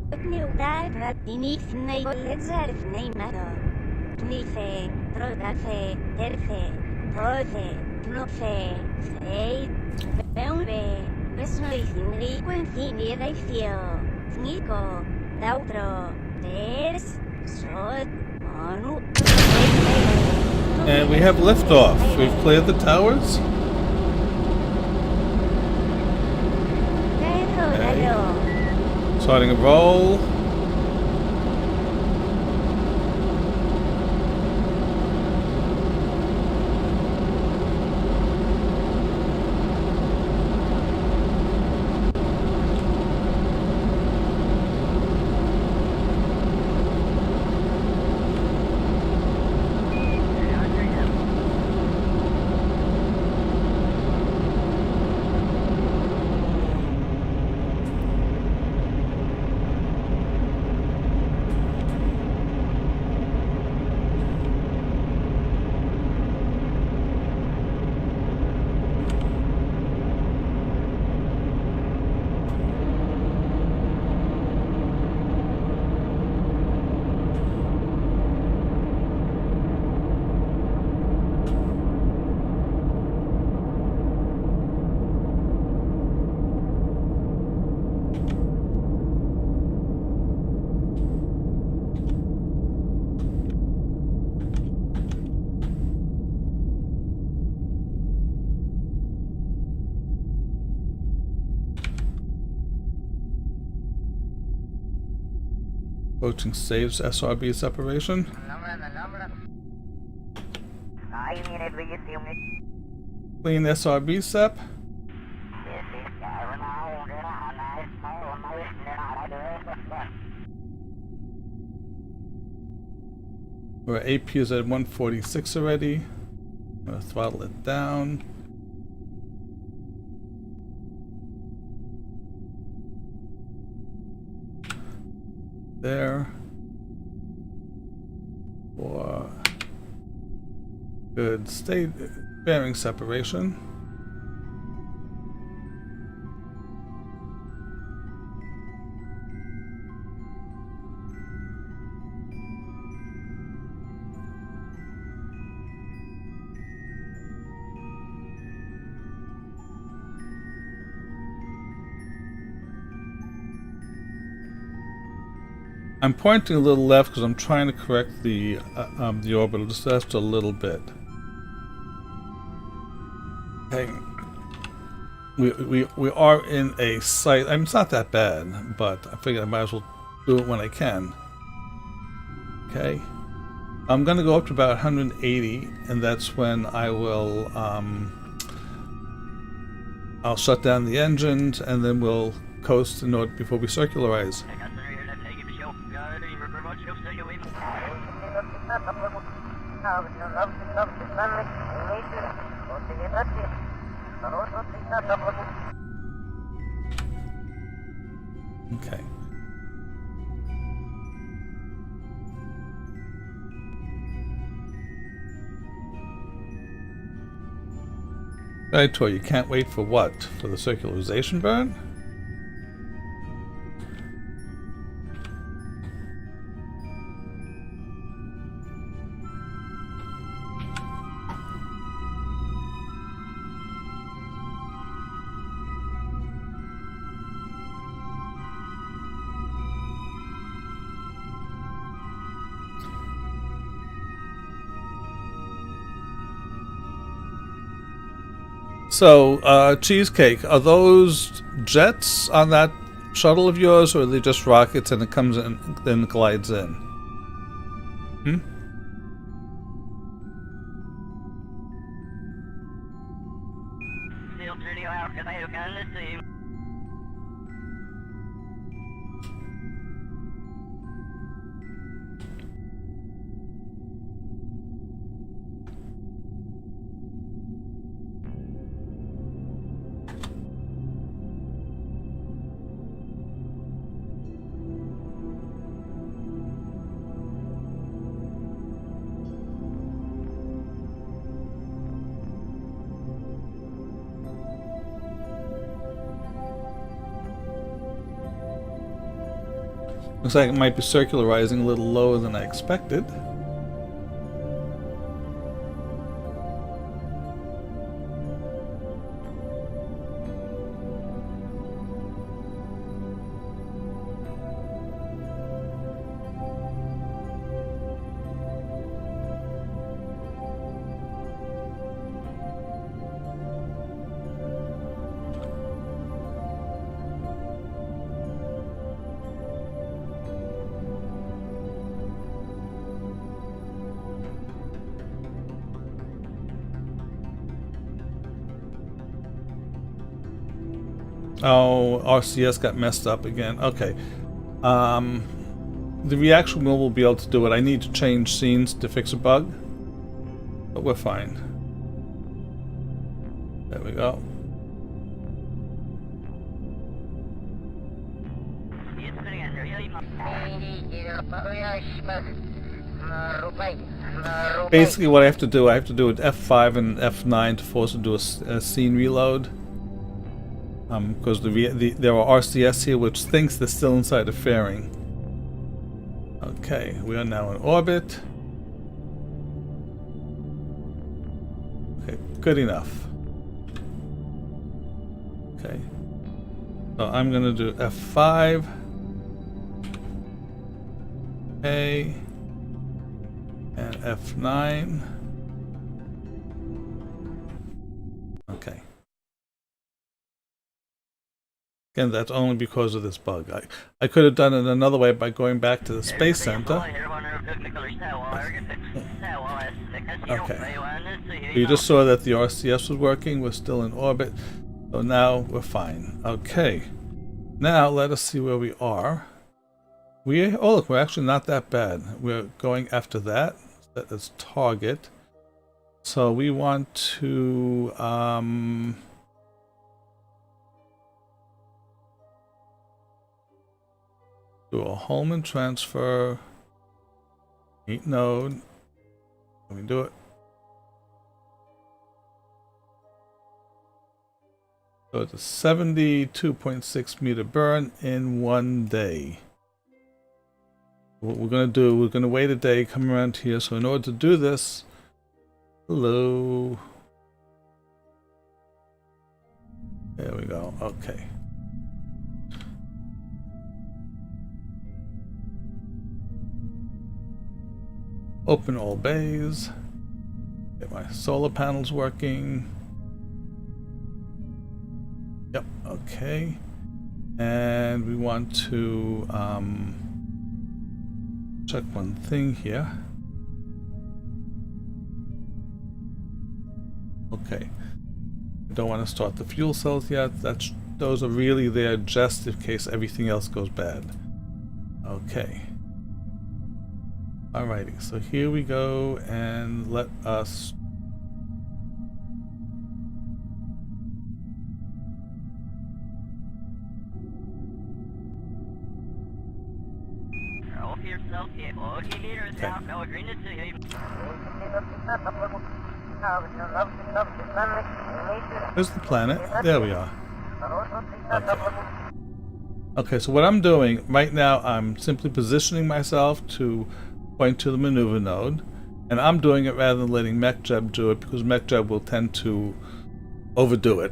Neural ratini nei lezer nei maro. Nife, trodafe, terfe, toze, tnofe, sei, beumbe, besnois in frequency ratio, snico, dautro, des, sod, onu. And we have liftoff. We've cleared the towers. Okay. Starting a roll. Approaching saves SRB separation. Clean SRB sep. Our AP is at 146 already. I'm gonna throttle it down. There. For good state bearing separation. I'm pointing a little left because I'm trying to correct the orbital just a little bit. Okay. We are in a site. I mean, it's not that bad, but I figured I might as well do it when I can. Okay. I'm gonna go up to about 180, and that's when I will I'll shut down the engines, and then we'll coast in order before we circularize. Okay. Right, Tor, you can't wait for what? For the circularization burn? So, Cheesecake, are those jets on that shuttle of yours, or are they just rockets and it comes in, then glides in? Hmm? Looks like it might be circularizing a little lower than I expected. Oh, RCS got messed up again. Okay. The reaction wheel will be able to do it. I need to change scenes to fix a bug. But we're fine. There we go. Basically what I have to do with F5 and F9 to force it to do a scene reload. Because there are RCS here which thinks they're still inside the fairing. Okay, we are now in orbit. Okay, good enough. Okay. So I'm gonna do F5. A and F9. Okay. Again, that's only because of this bug. I could have done it another way by going back to the Space Center. Okay. You just saw that the RCS was working. We're still in orbit. So now we're fine. Okay. Now let us see where we are. Oh look, we're actually not that bad. We're going after that. That is target. So we want to do a Holman transfer. Meet node. Let me do it. So it's a 72.6 meter burn in 1 day. What we're going to do, we're going to wait a day, come around here. So in order to do this, hello. There we go. Okay. Open all bays. Get my solar panels working. Yep. Okay. And we want to check one thing here. Okay. We don't want to start the fuel cells yet. Those are really there just in case everything else goes bad. Okay. Alrighty, so here we go, and let us Where's the planet? There we are. Okay. Okay, so what I'm doing right now, I'm simply positioning myself to point to the maneuver node, and I'm doing it rather than letting MechJeb do it, because MechJeb will tend to overdo it.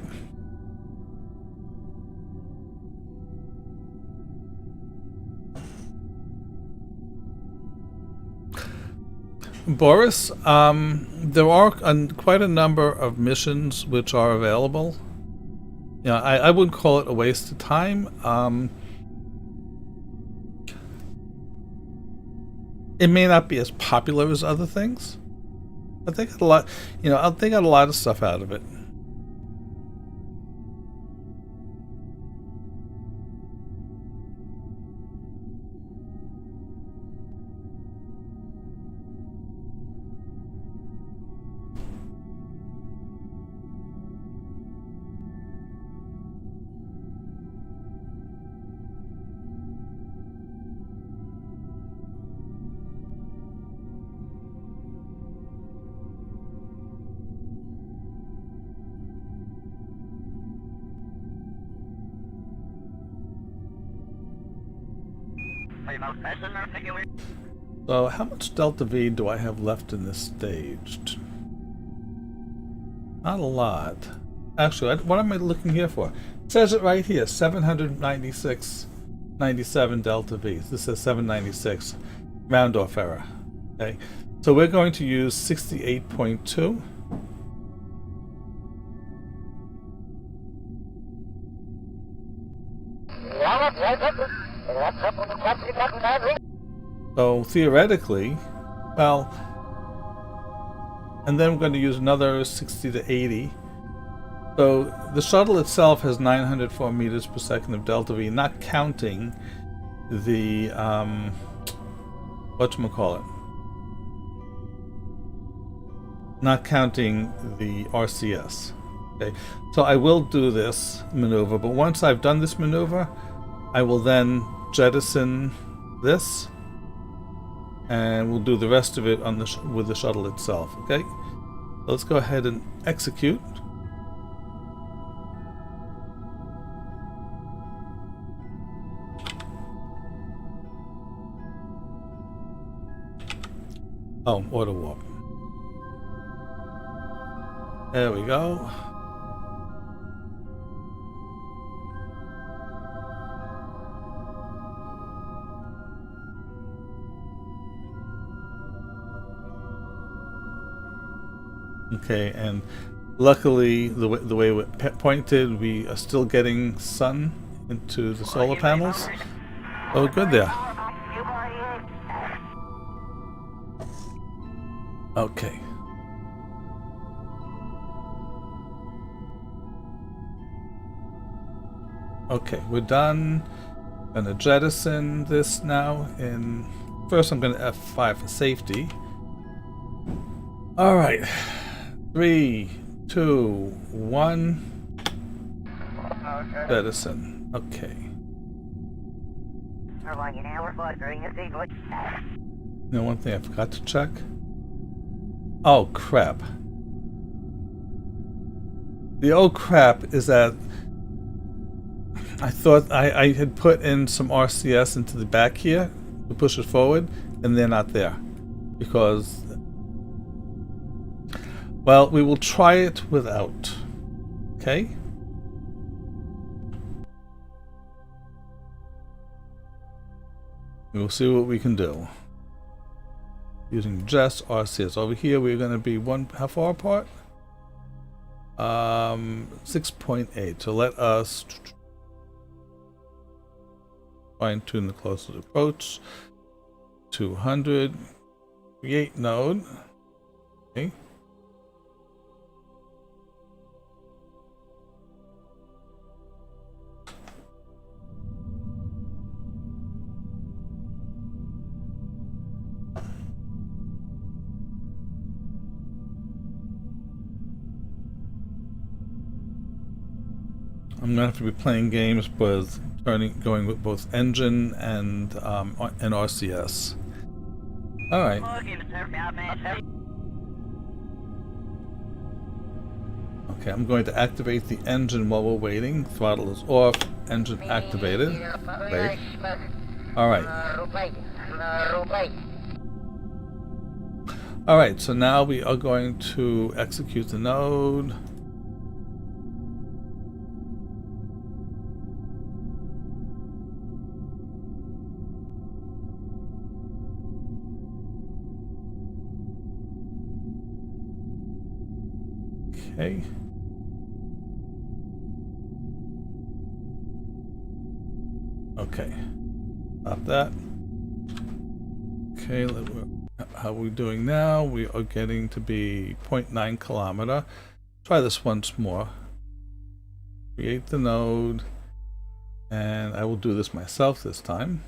Boris, there are quite a number of missions which are available. You know, I wouldn't call it a waste of time. It may not be as popular as other things, but they got a lot. You know, they got a lot of stuff out of it. So how much delta V do I have left in this stage? Not a lot. Actually, what am I looking here for? It says it right here, 796.97 delta V. This says 796, round off error. Okay, so we're going to use 68.2. So theoretically, well, and then we're going to use another 60 to 80. So the shuttle itself has 904 meters per second of delta V, not counting the whatchamacallit, not counting the RCS. Okay, so I will do this maneuver, but once I've done this maneuver, I will then jettison this, and we'll do the rest of it on the with the shuttle itself. Okay, so let's go ahead and execute. Oh, auto warp. There we go. Okay, and luckily the way we pointed, we are still getting sun into the solar panels. Oh, good there. Okay. Okay, we're done. I'm gonna jettison this now. First I'm gonna F5 for safety. All right. 3, 2, 1. Jettison. Okay. Now, one thing I forgot to check. Oh crap. The old crap is that I thought I had put in some RCS into the back here to push it forward, and they're not there. Because, well, we will try it without. Okay? We'll see what we can do. Using just RCS. Over here we're going to be how far apart? 6.8. So let us fine tune the closest approach. 200. Create node. Okay. I'm gonna have to be playing games with going with both engine and RCS. All right. Okay, I'm going to activate the engine while we're waiting. Throttle is off. Engine activated. Wait. All right. All right. So now we are going to execute the node. Okay. Okay. Stop that. Okay, how are we doing now? We are getting to be 0.9 kilometer. Try this once more. Create the node. And I will do this myself this time.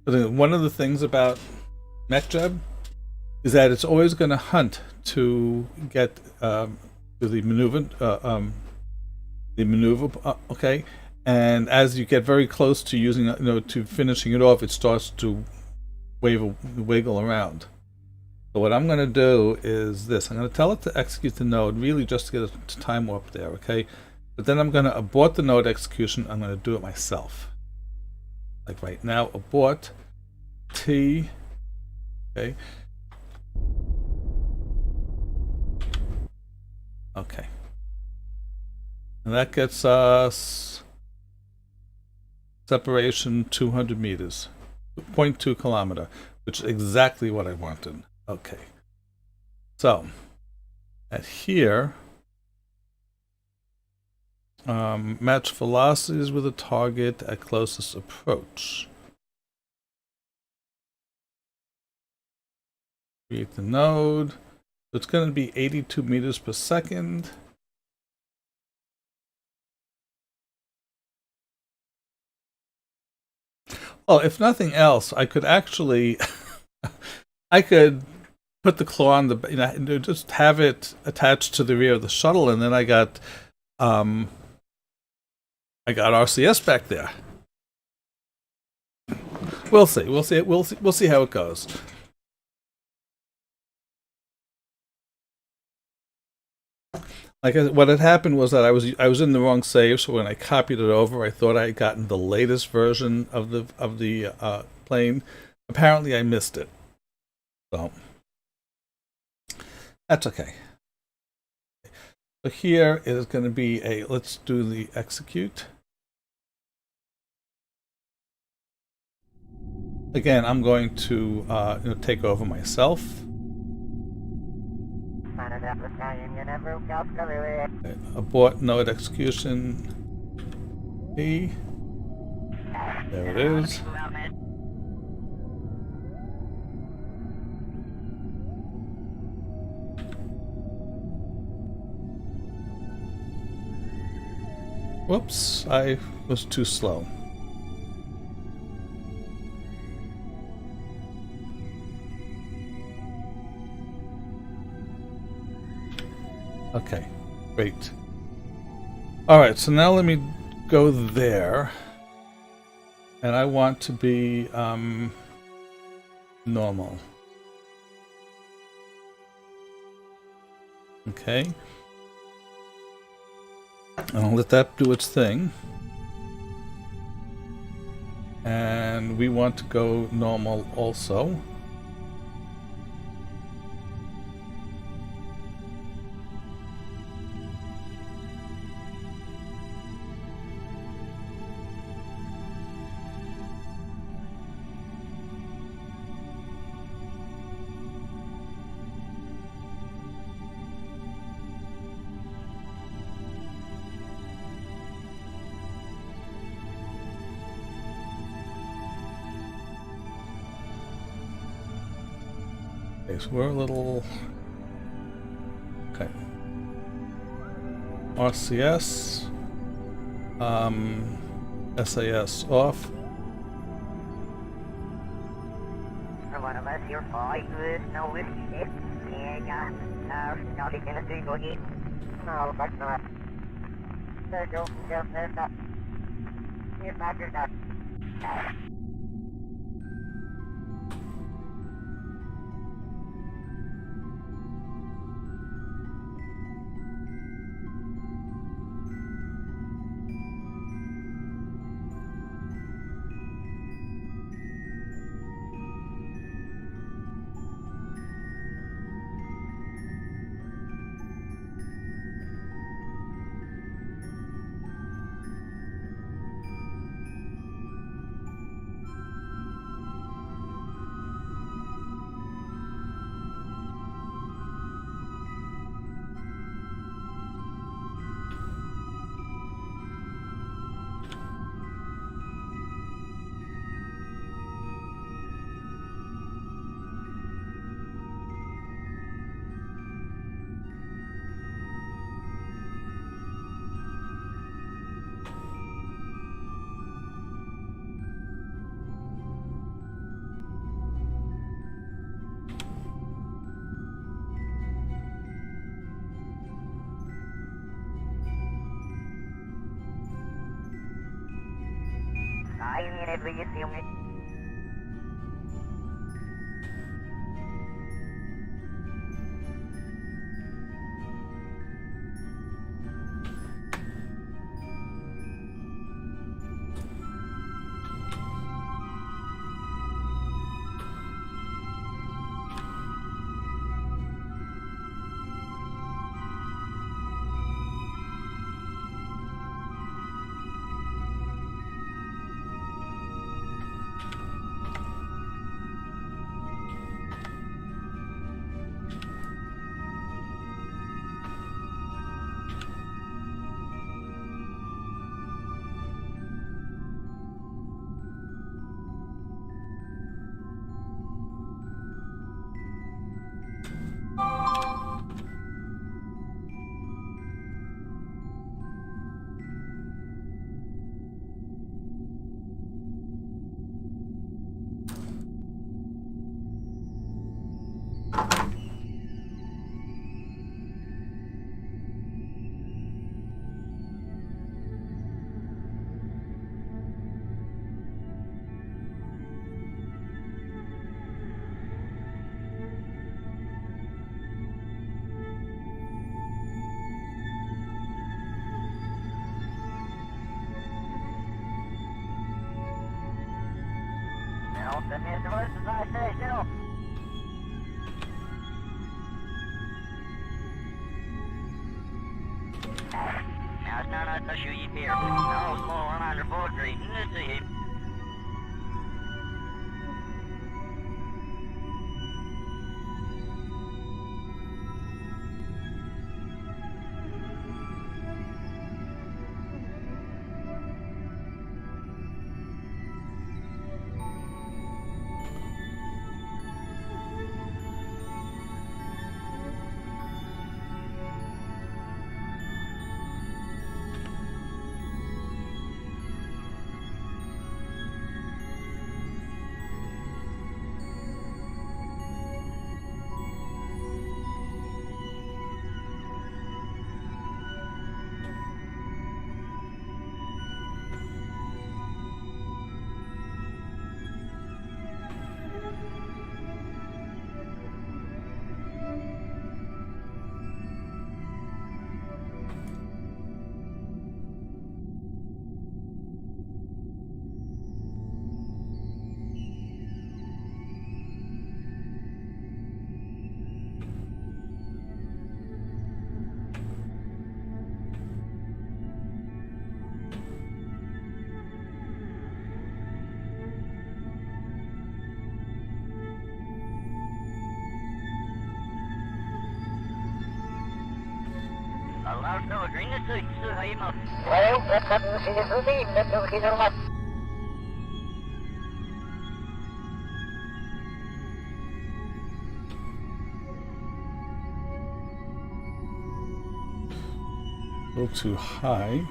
One of the things about MechJeb is that it's always going to hunt to get to the maneuver, okay, and as you get very close to using, to finishing it off, it starts to wiggle around. So what I'm going to do is this. I'm going to tell it to execute the node, really just to get it to time warp there, okay? But then I'm going to abort the node execution. I'm going to do it myself. Like right now, abort T, okay? Okay. And that gets us separation 200 meters, 0.2 kilometer, which is exactly what I wanted. Okay. So, at here, match velocities with a target at closest approach. Create the node. So it's going to be 82 meters per second. Well, if nothing else, I could actually, I could put the claw on the, just have it attached to the rear of the shuttle, and then I got RCS back there. We'll see. We'll see. We'll see how it goes. Like what had happened was that I was in the wrong save, so when I copied it over, I thought I had gotten the latest version of the plane. Apparently, I missed it. So that's okay. So here it is going to be a. Let's do the execute. Again, I'm going to take over myself. Okay, abort node execution. P. There it is. Whoops, I was too slow. Okay, great. Alright, so now let me go there. And I want to be normal. Okay. I'll let that do its thing. And we want to go normal also. So we're a little... Okay. RCS. SAS off. One of us, you're fine with no whiskey. Yeah, not even a single hit. No, but not. There's no, there's not. It's not your not. That means the rest is I say still. Now it's not to shoot you here. No, small one under 4th Street. Let's see him. Allow no green to see him up. Well, that's up to see the thing. That's no he's alive. A little too high.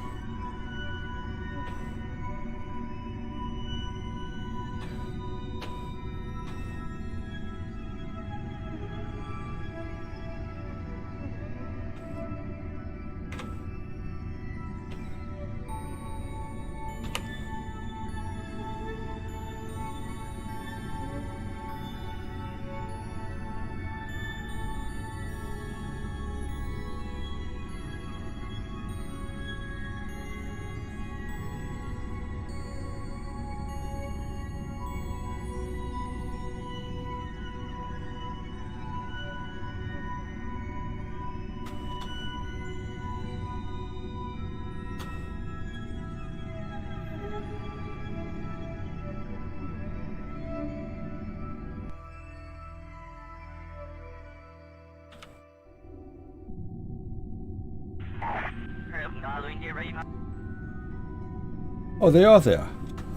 Oh, they are there.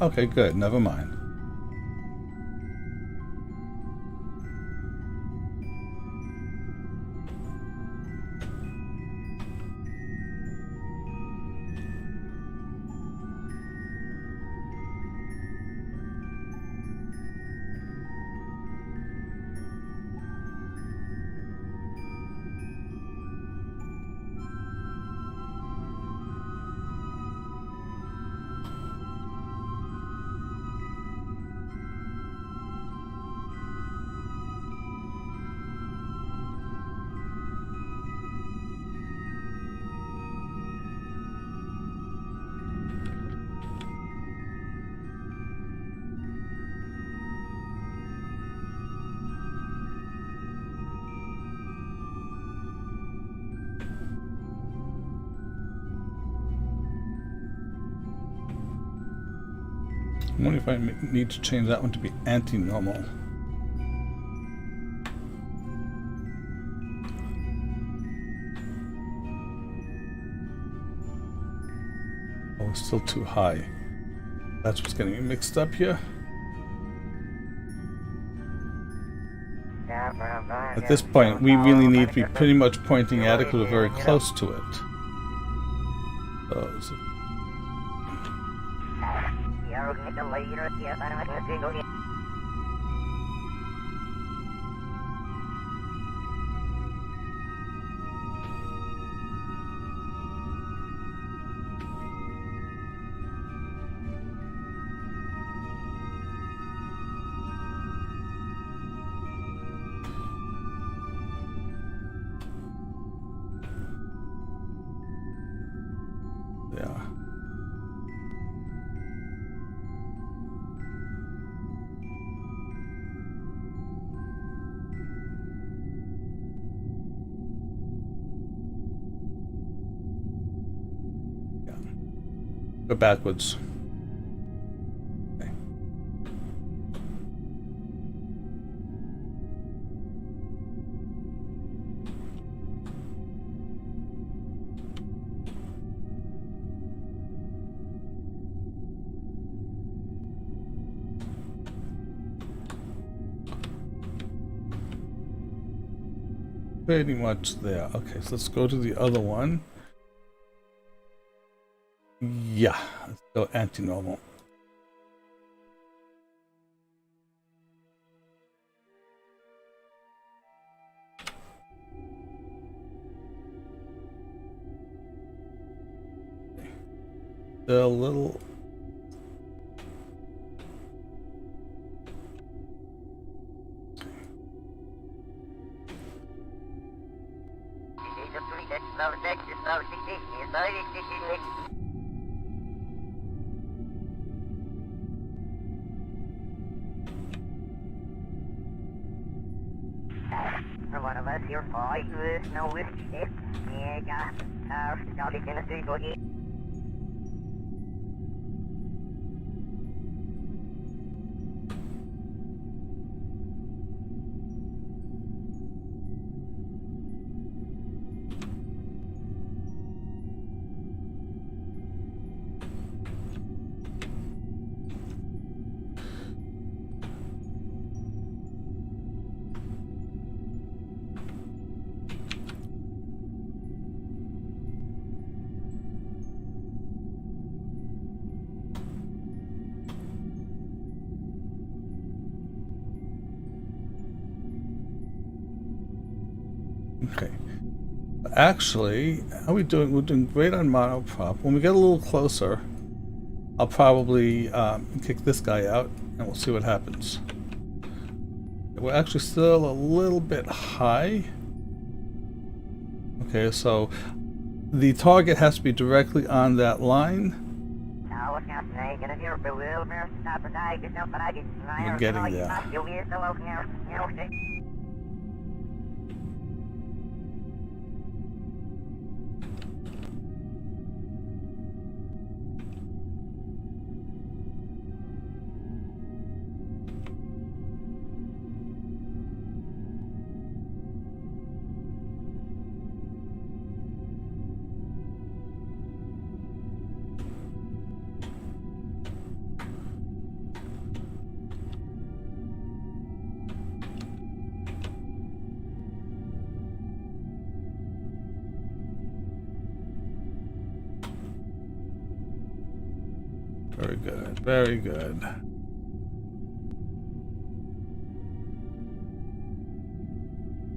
Okay, good. Never mind. I wonder if I need to change that one to be anti-normal. Oh, it's still too high. That's what's getting me mixed up here. At this point, we really need to be pretty much pointing adequate or very close to it. So, yeah. Go backwards. Okay. Pretty much there. Okay, so let's go to the other one. Yeah, let's go anti-normal. The little One of us here, five, no whiskey, yeah, not in a single hit. okay. Actually, how are we doing? We're doing great on monoprop. When we get a little closer, I'll probably kick this guy out, and we'll see what happens. We're actually still a little bit high. Okay, so the target has to be directly on that line. We're getting there. Very good, very good.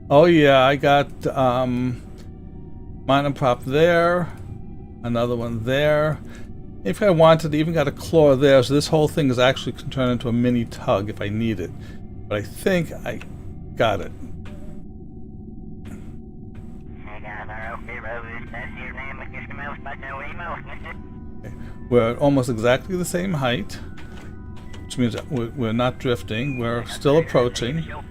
Oh yeah, I got monoprop there, another one there. If I wanted, I even got a claw there, so this whole thing is actually can turn into a mini tug if I need it. But I think I got it. We're at almost exactly the same height, which means that we're not drifting. We're still approaching. Yeah.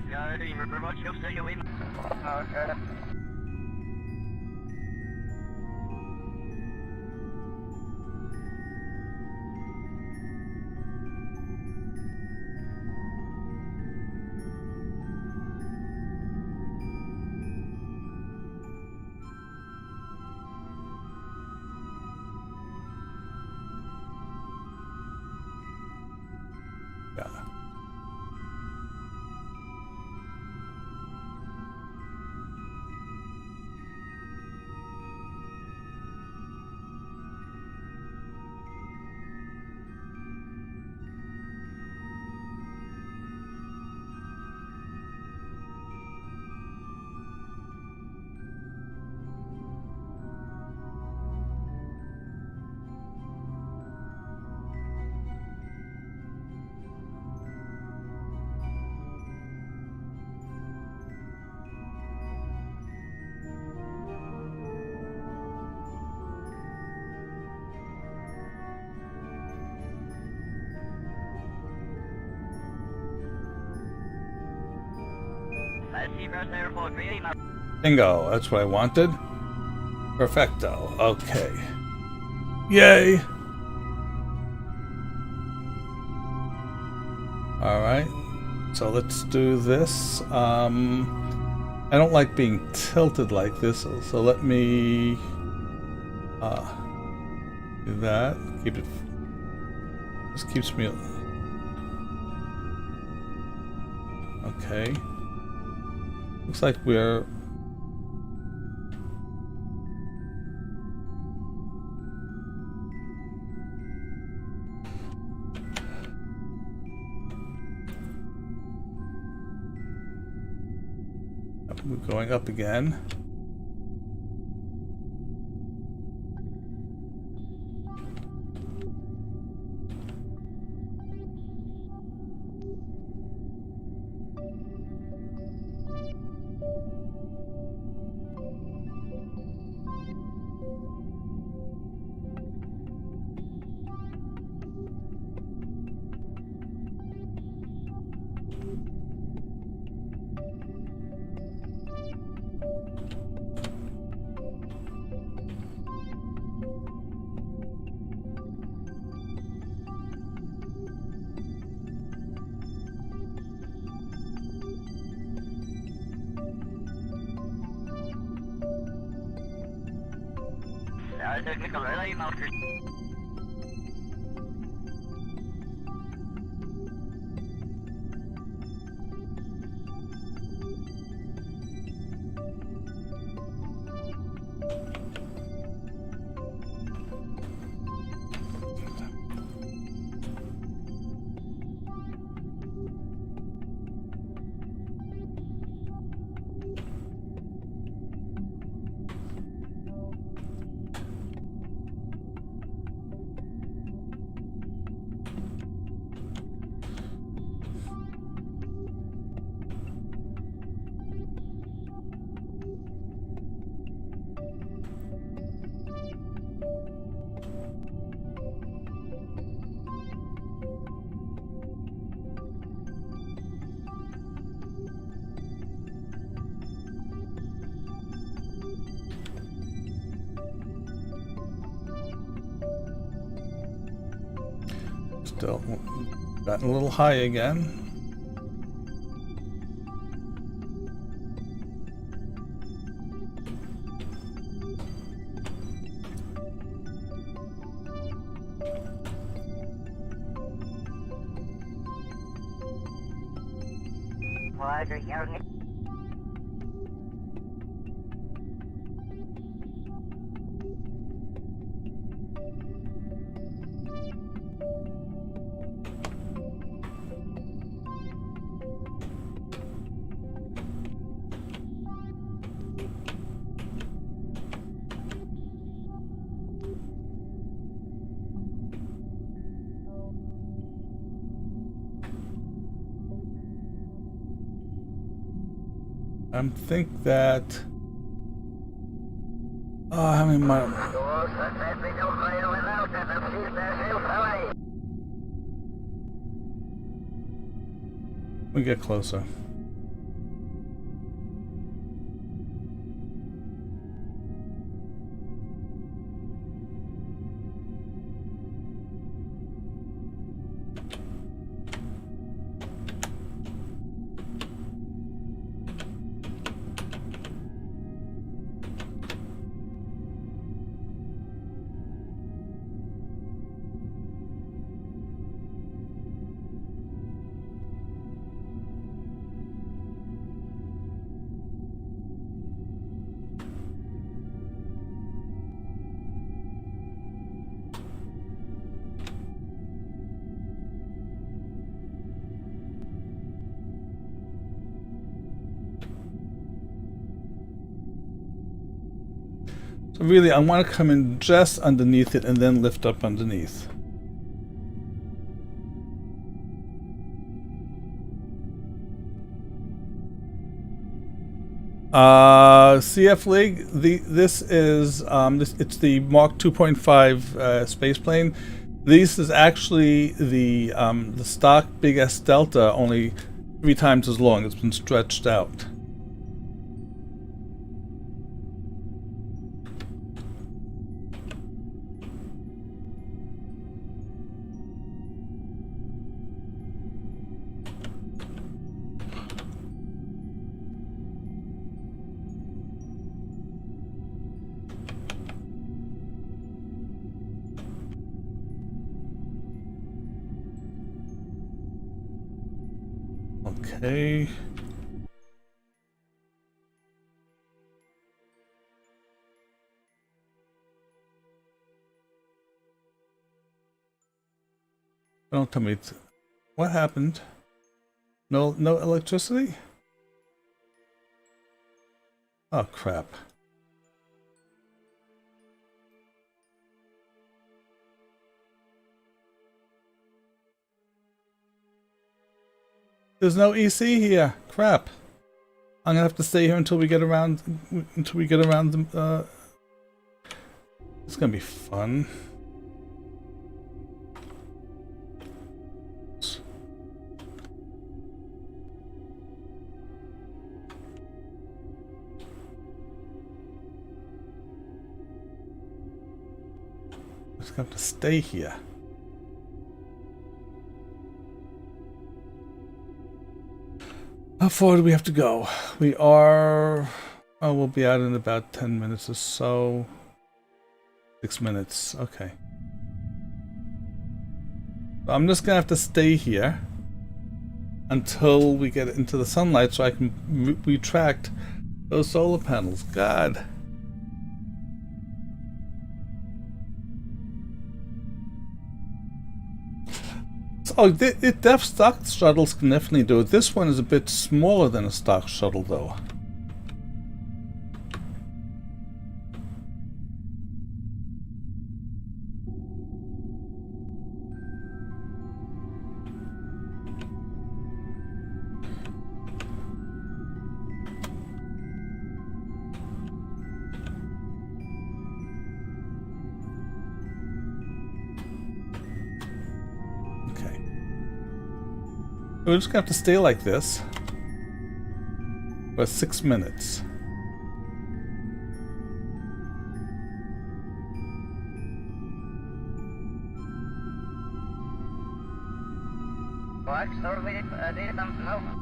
Bingo, that's what I wanted. Perfecto. Okay. Yay. Alright, so let's do this. I don't like being tilted like this, so let me do that. Keep it. This keeps me. Okay. Looks like we're. We're going up again. Still gotten a little high again. Roger, young. I think that. Oh, how many miles? We get closer. So really, I want to come in just underneath it and then lift up underneath. CF League. This is it's the Mark 2.5 space plane. This is actually the stock Big S Delta, only 3 times as long. It's been stretched out. Okay. Don't tell me what happened. No electricity? Oh crap. There's no EC here. Crap. I'm gonna have to stay here until we get around the it's gonna be fun. Just have to stay here. How far do we have to go? We are... Oh, we'll be out in about 10 minutes or so. 6 minutes. Okay. I'm just gonna have to stay here until we get into the sunlight so I can retract those solar panels. God. Oh, Def stock shuttles can definitely do it. This one is a bit smaller than a stock shuttle, though. We're just gonna have to stay like this for 6 minutes. What? Store with it? Did something else?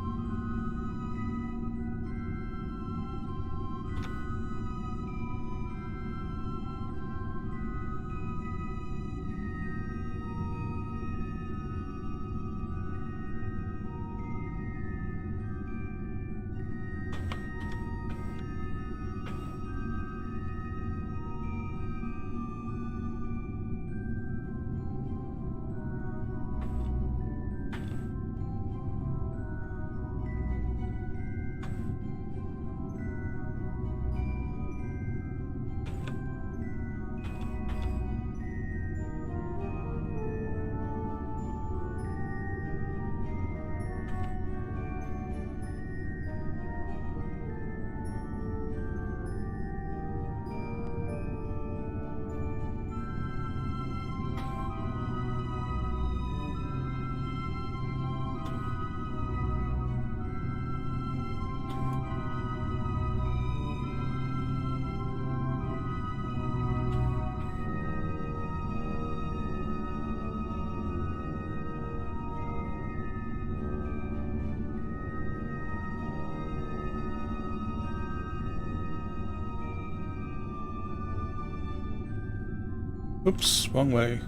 Oops, wrong way.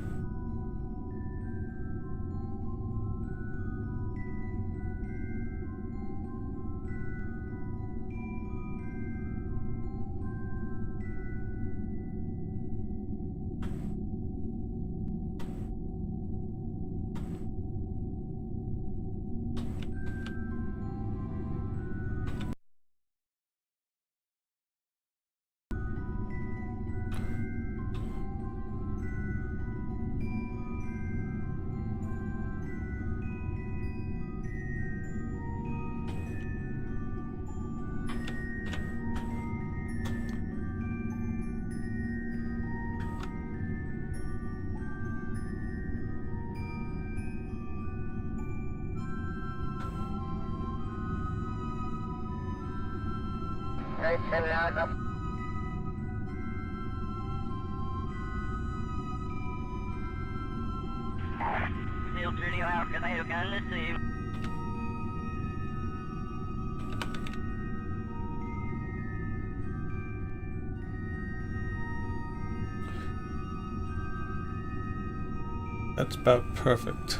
That's about perfect.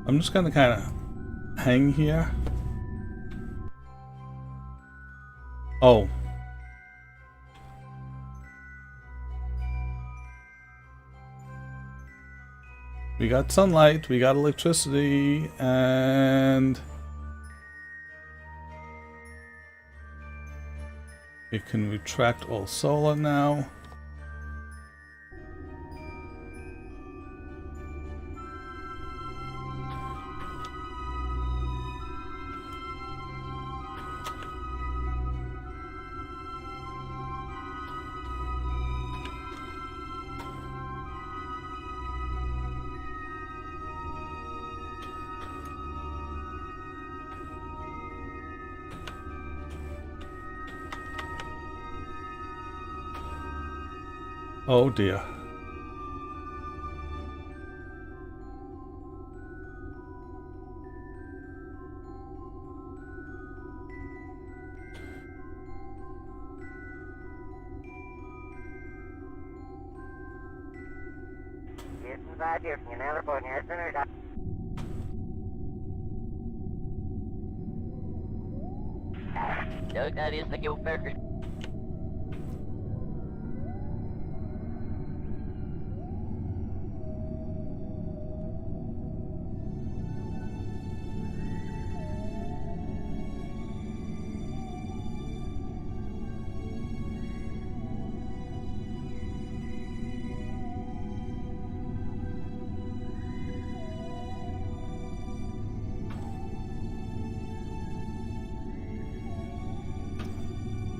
I'm just gonna kind of hang here? Oh. We got sunlight, we got electricity, and we can retract all solar now. Oh dear. Inside here, you never put your center down. Doug, that is the guild burger.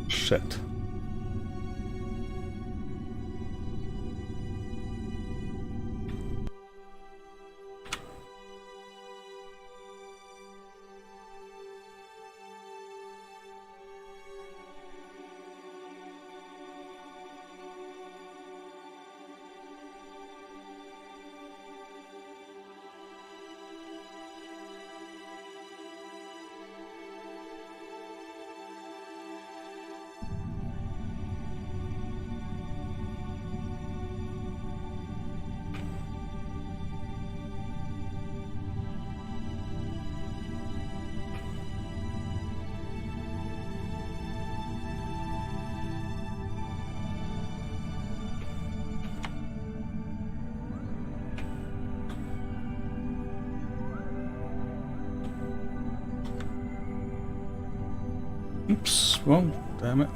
Shit. Oops, wrong, damn it.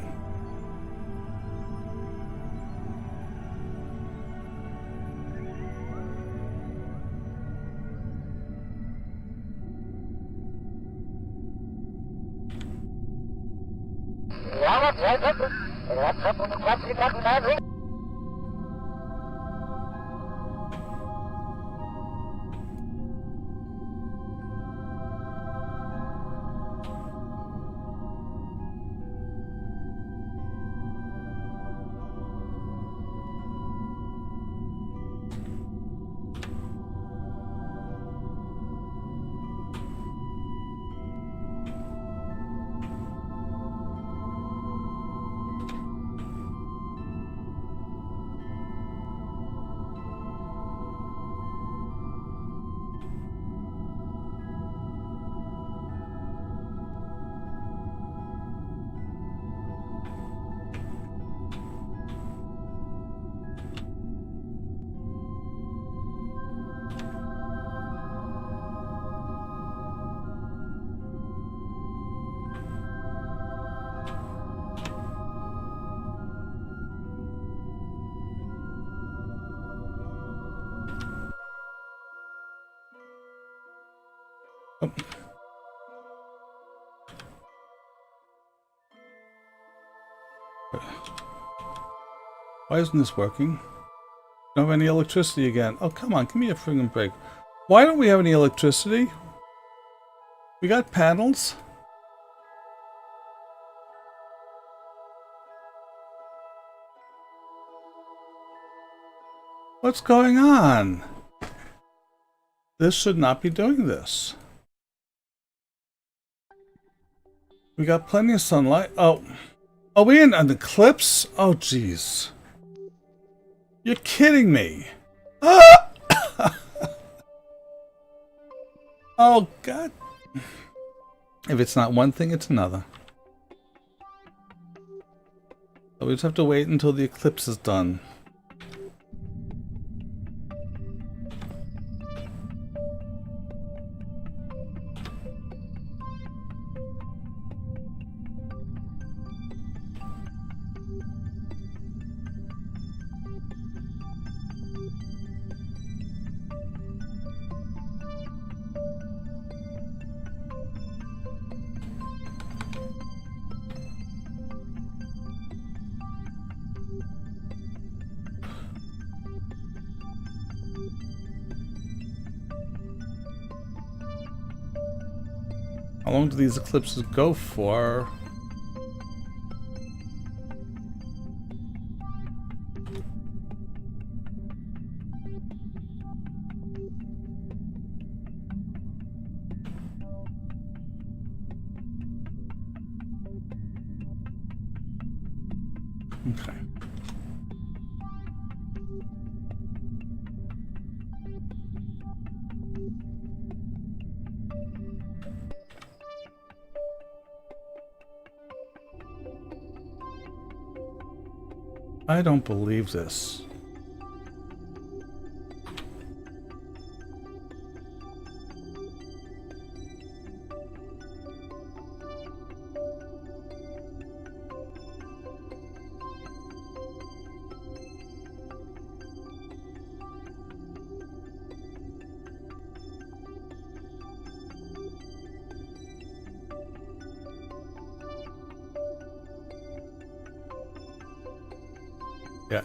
Oh. Why isn't this working? Don't have any electricity again. Oh, come on, give me a friggin' break. Why don't we have any electricity? We got panels. What's going on? This should not be doing this. We got plenty of sunlight. Oh. Are we in an eclipse? Oh, jeez. You're kidding me. Ah! Oh, God If it's not one thing, it's another. So we just have to wait until the eclipse is done. How long do these eclipses go for? Okay. I don't believe this. Yeah.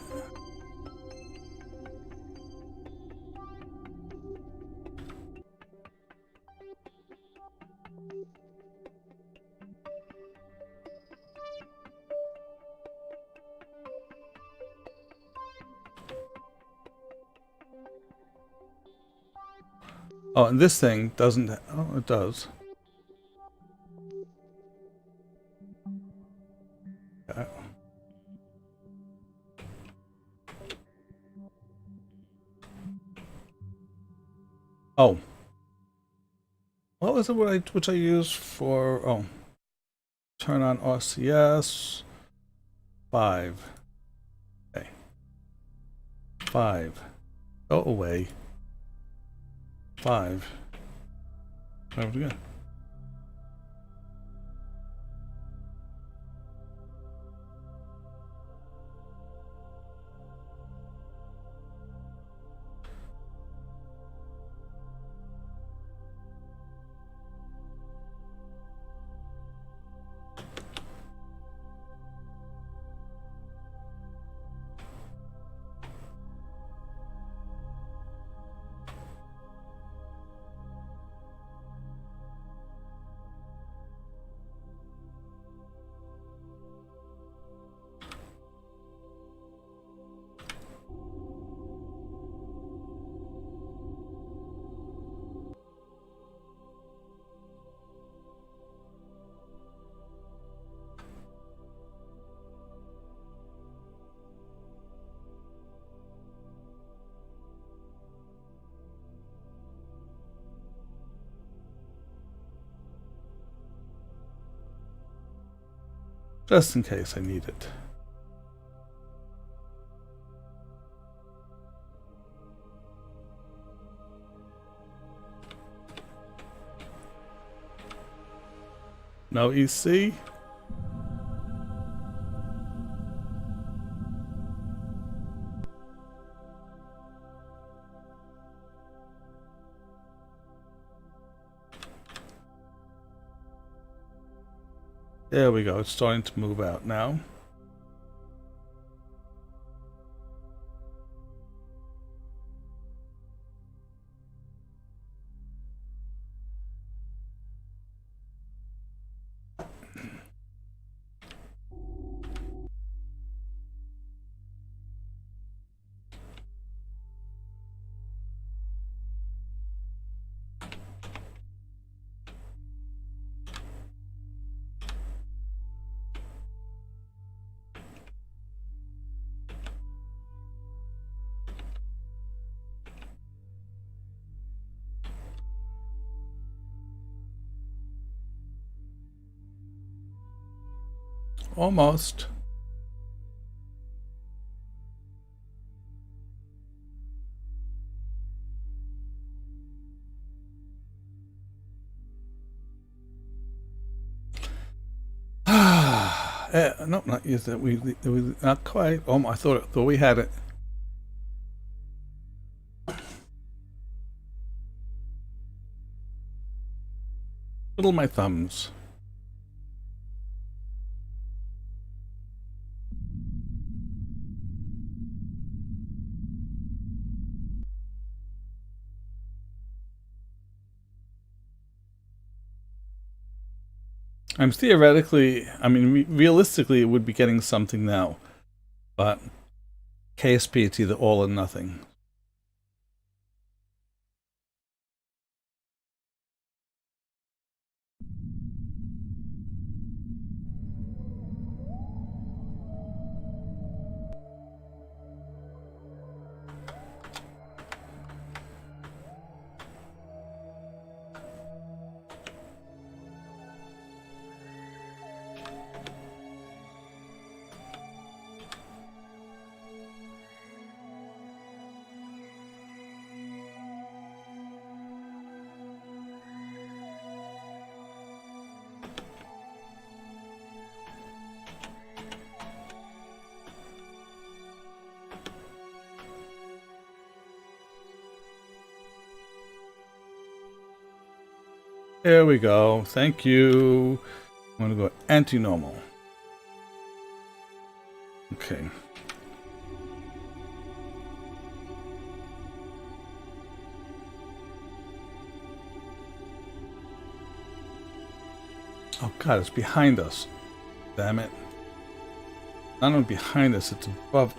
Oh, and this thing doesn't... Oh, it does. Oh. What was it which I used for... Oh. Turn on RCS. 5. Okay. 5. Go away. 5. There we go. Just in case I need it. No EC? There we go, it's starting to move out now. Almost. No, not yet. That we not quite. Oh, I thought we had it. Twiddle my thumbs. I'm theoretically, I mean, realistically, it would be getting something now, but KSP, it's either all or nothing. There we go. Thank you. I'm going to go anti-normal. Okay. Oh God, it's behind us. Damn it. Not only behind us, it's above.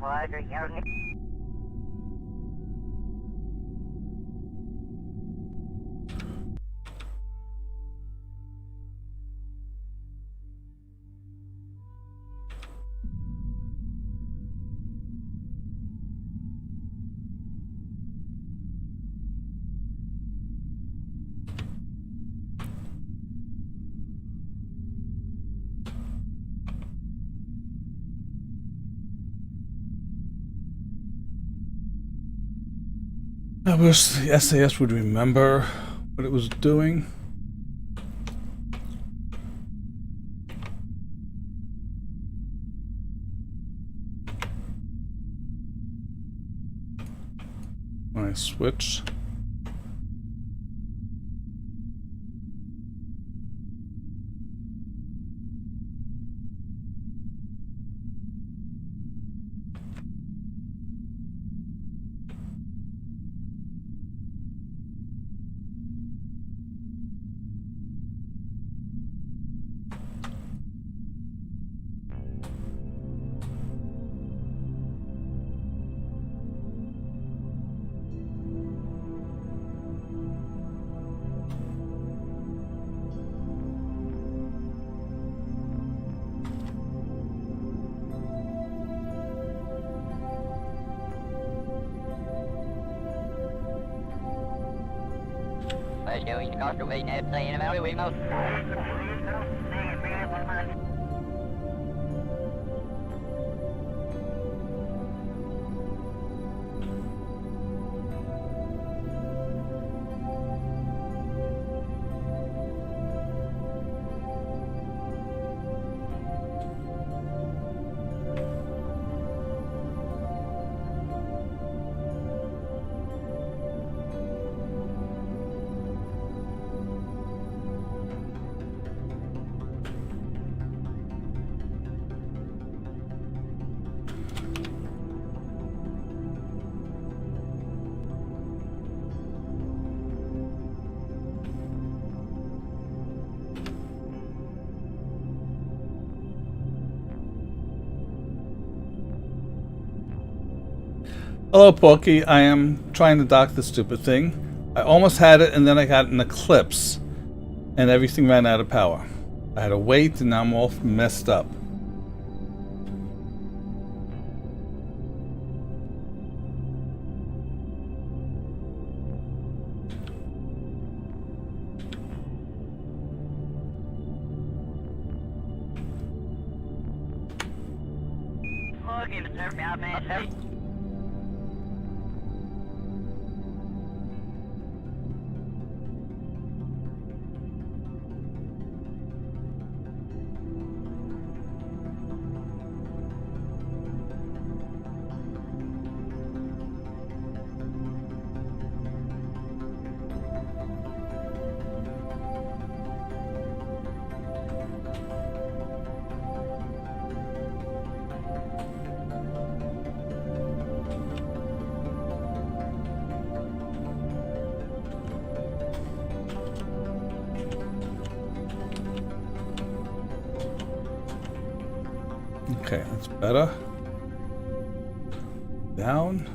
Roger, you're I wish the SAS would remember what it was doing. When I switch. doing the cost of waiting and saying about it, we must. Hello, Porky. I am trying to dock the stupid thing. I almost had it, and then I got an eclipse, and everything ran out of power. I had to wait, and now I'm all messed up. Okay, that's better. Down.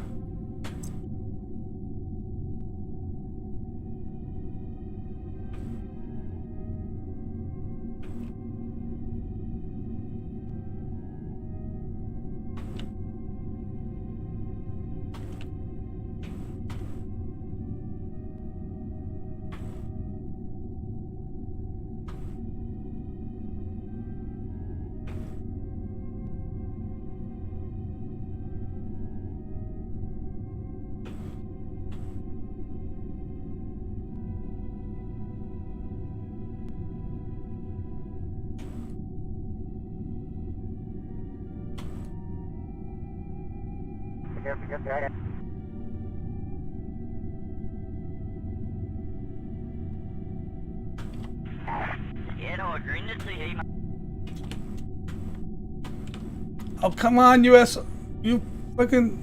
Oh, come on, US. You fucking...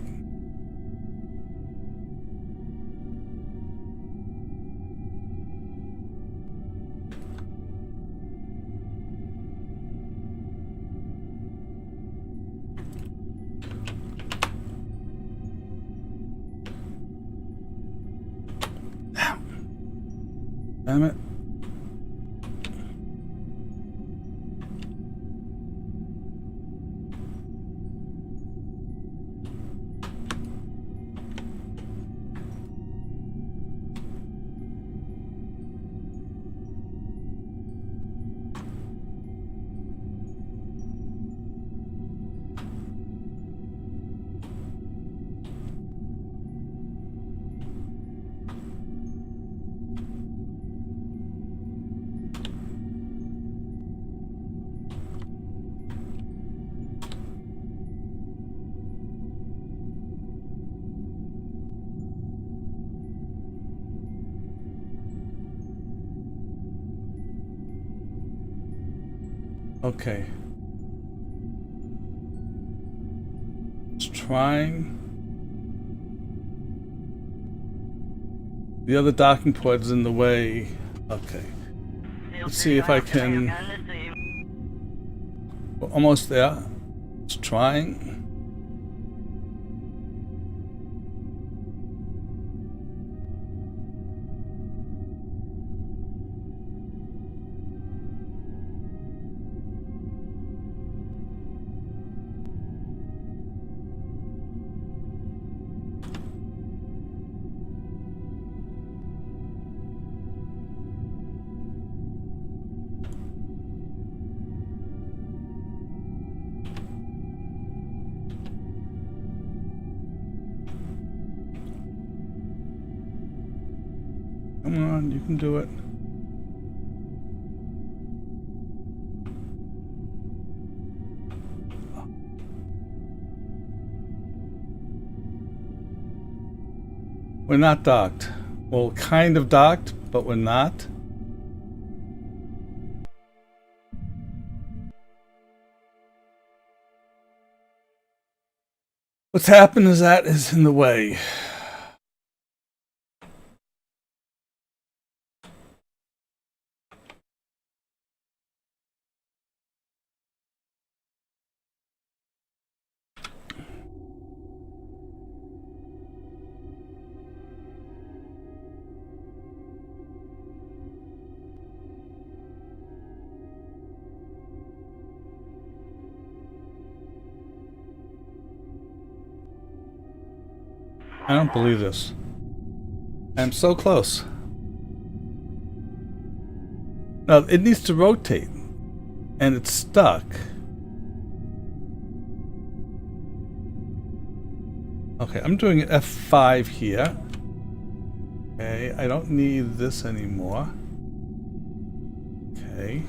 Damn it. Okay. It's trying. The other docking pod's in the way. Okay. Let's see if I can. We're almost there. It's trying. Come on, you can do it. We're not docked. Well, kind of docked, but we're not. What's happened is that is in the way. I don't believe this. I'm so close. Now, it needs to rotate. And it's stuck. Okay, I'm doing F5 here. Okay, I don't need this anymore. Okay.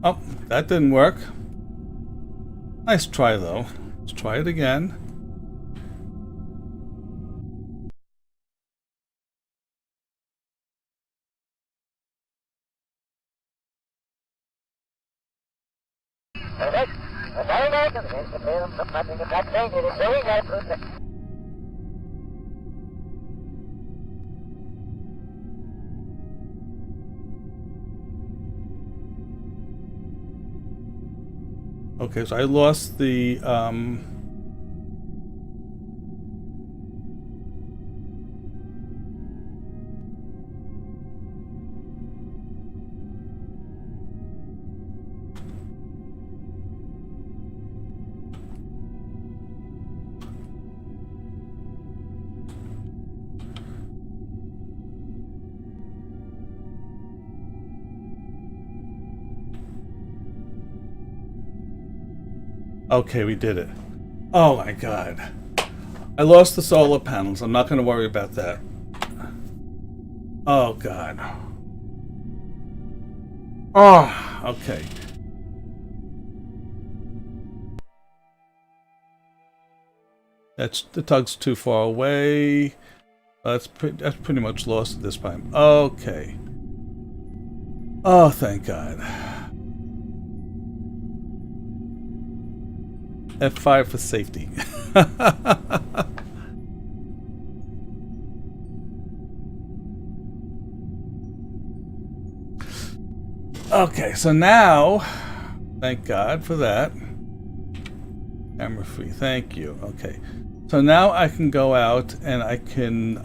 Oh, that didn't work. Nice try, though. Let's try it again. Okay, so I lost the okay, we did it. Oh my god. I lost the solar panels. I'm not going to worry about that. Oh god. Oh, okay. The tug's too far away. That's pretty much lost at this time. Okay. Oh, thank God. F5 for safety. Okay, so now, thank God for that. Camera free, thank you. Okay, so now I can go out and I can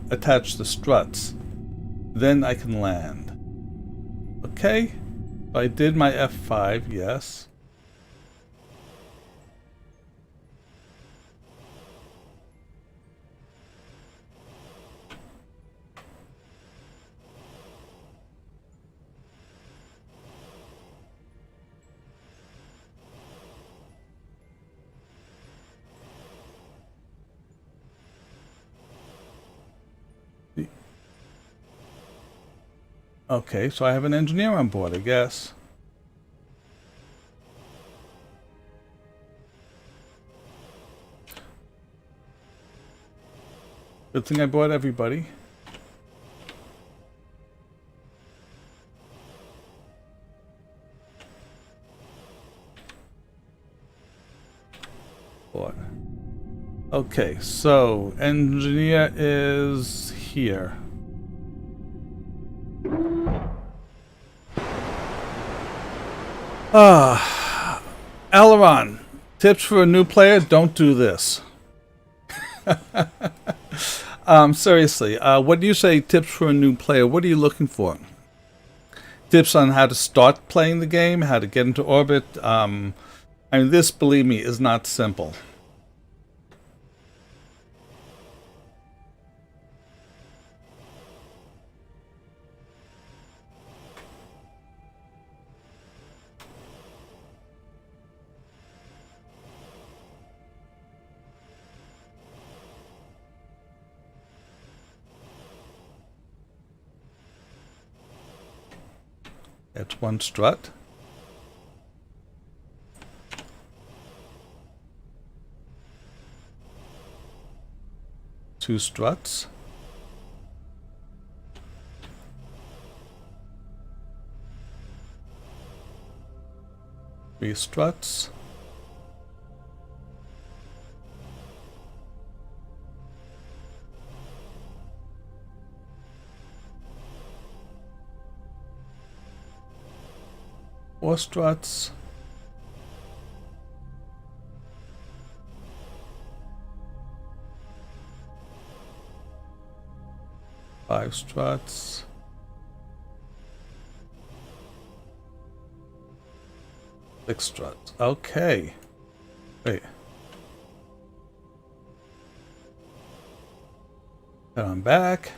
attach the struts. Then I can land. Okay, so I did my F5, yes. Okay, so I have an engineer on board, I guess. Good thing I brought everybody. Okay, so engineer is here. Aileron, tips for a new player, don't do this. Seriously, what do you say tips for a new player? What are you looking for? Tips on how to start playing the game, how to get into orbit. I mean, this, believe me, is not simple. That's one strut. Two struts. Three struts. Four struts. Five struts. Six struts. Okay. Wait. Then I'm back.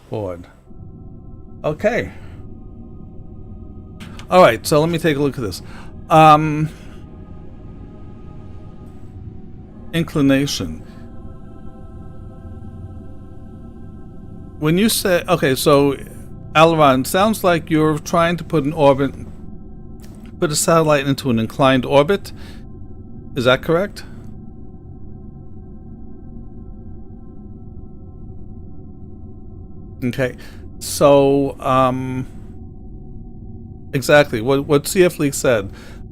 Board. Okay. All right, so let me take a look at this. inclination. When you say, okay, so Aileron, sounds like you're trying to put a satellite into an inclined orbit. Is that correct? Okay, so exactly what CF League said.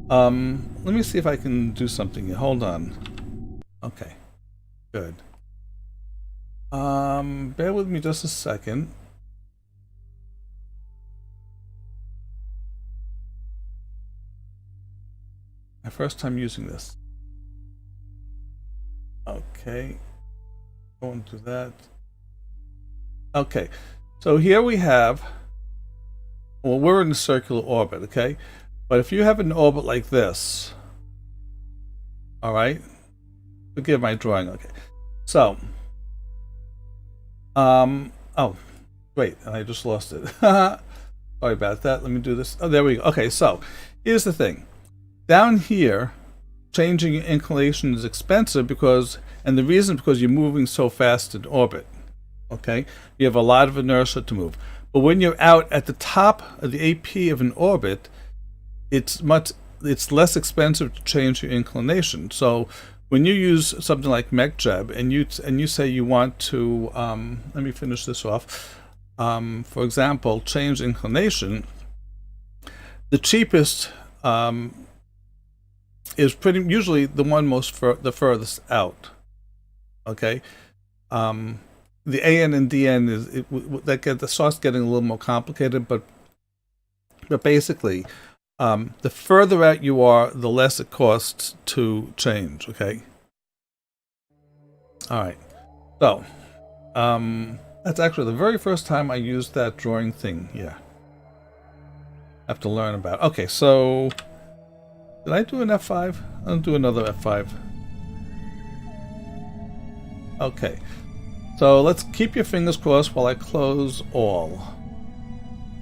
Let me see if I can do something here. Hold on. Okay, good. Bear with me just a second. My first time using this. Okay, I won't do that. Okay, so here we have, well, we're in a circular orbit, okay? But if you have an orbit like this, all right, forgive my drawing, okay. So, oh, wait, and I just lost it. Sorry about that. Let me do this. Oh, there we go. Okay, so here's the thing. Down here, changing your inclination is expensive and the reason is because you're moving so fast in orbit. Okay, you have a lot of inertia to move. But when you're out at the top of the AP of an orbit, it's less expensive to change your inclination. So when you use something like MechJeb and you say you want to, let me finish this off. For example, change inclination. The cheapest is usually the one the furthest out. Okay. The AN and DN that starts getting a little more complicated, but basically, the further out you are, the less it costs to change. Okay. All right. So, that's actually the very first time I used that drawing thing. Yeah. I have to learn about. Okay. So, did I do an F5? I'll do another F5. Okay. So let's keep your fingers crossed while I close all.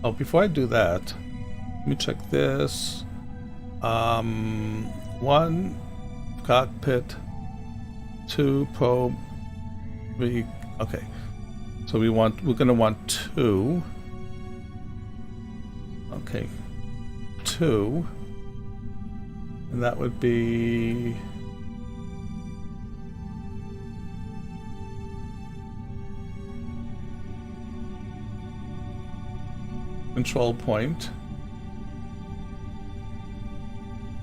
Oh, before I do that, let me check this. 1 cockpit, 2 probe, 3. Okay. So we're gonna want 2. Okay. 2. And that would be control point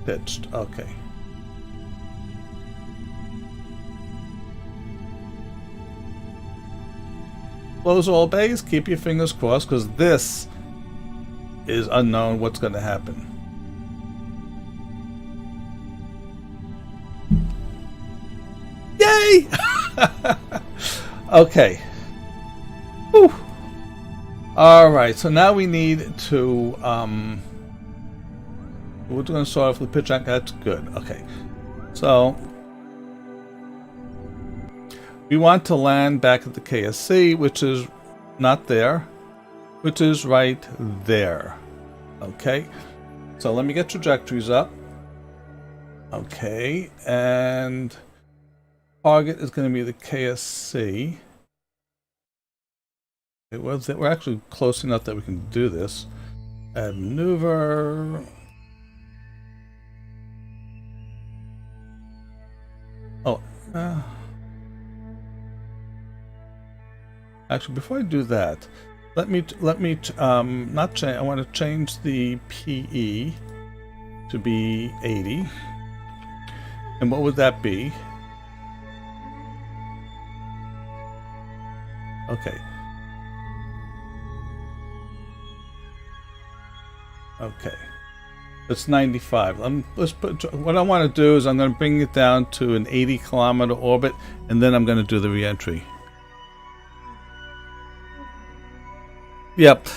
pitched. Okay. Close all bays, keep your fingers crossed, because this is unknown what's going to happen. Yay! Okay. Whew. All right, so now we need to, we're going to start off with pitch angle. That's good. Okay. So, we want to land back at the KSC, which is not there, which is right there. Okay. So let me get trajectories up. Okay. And target is going to be the KSC. We're actually close enough that we can do this. Add maneuver. Oh, actually, before I do that, let me not change. I want to change the PE to be 80. And what would that be? Okay. Okay, it's 95. What I want to do is I'm going to bring it down to an 80-kilometer orbit, and then I'm going to do the re-entry. Yep.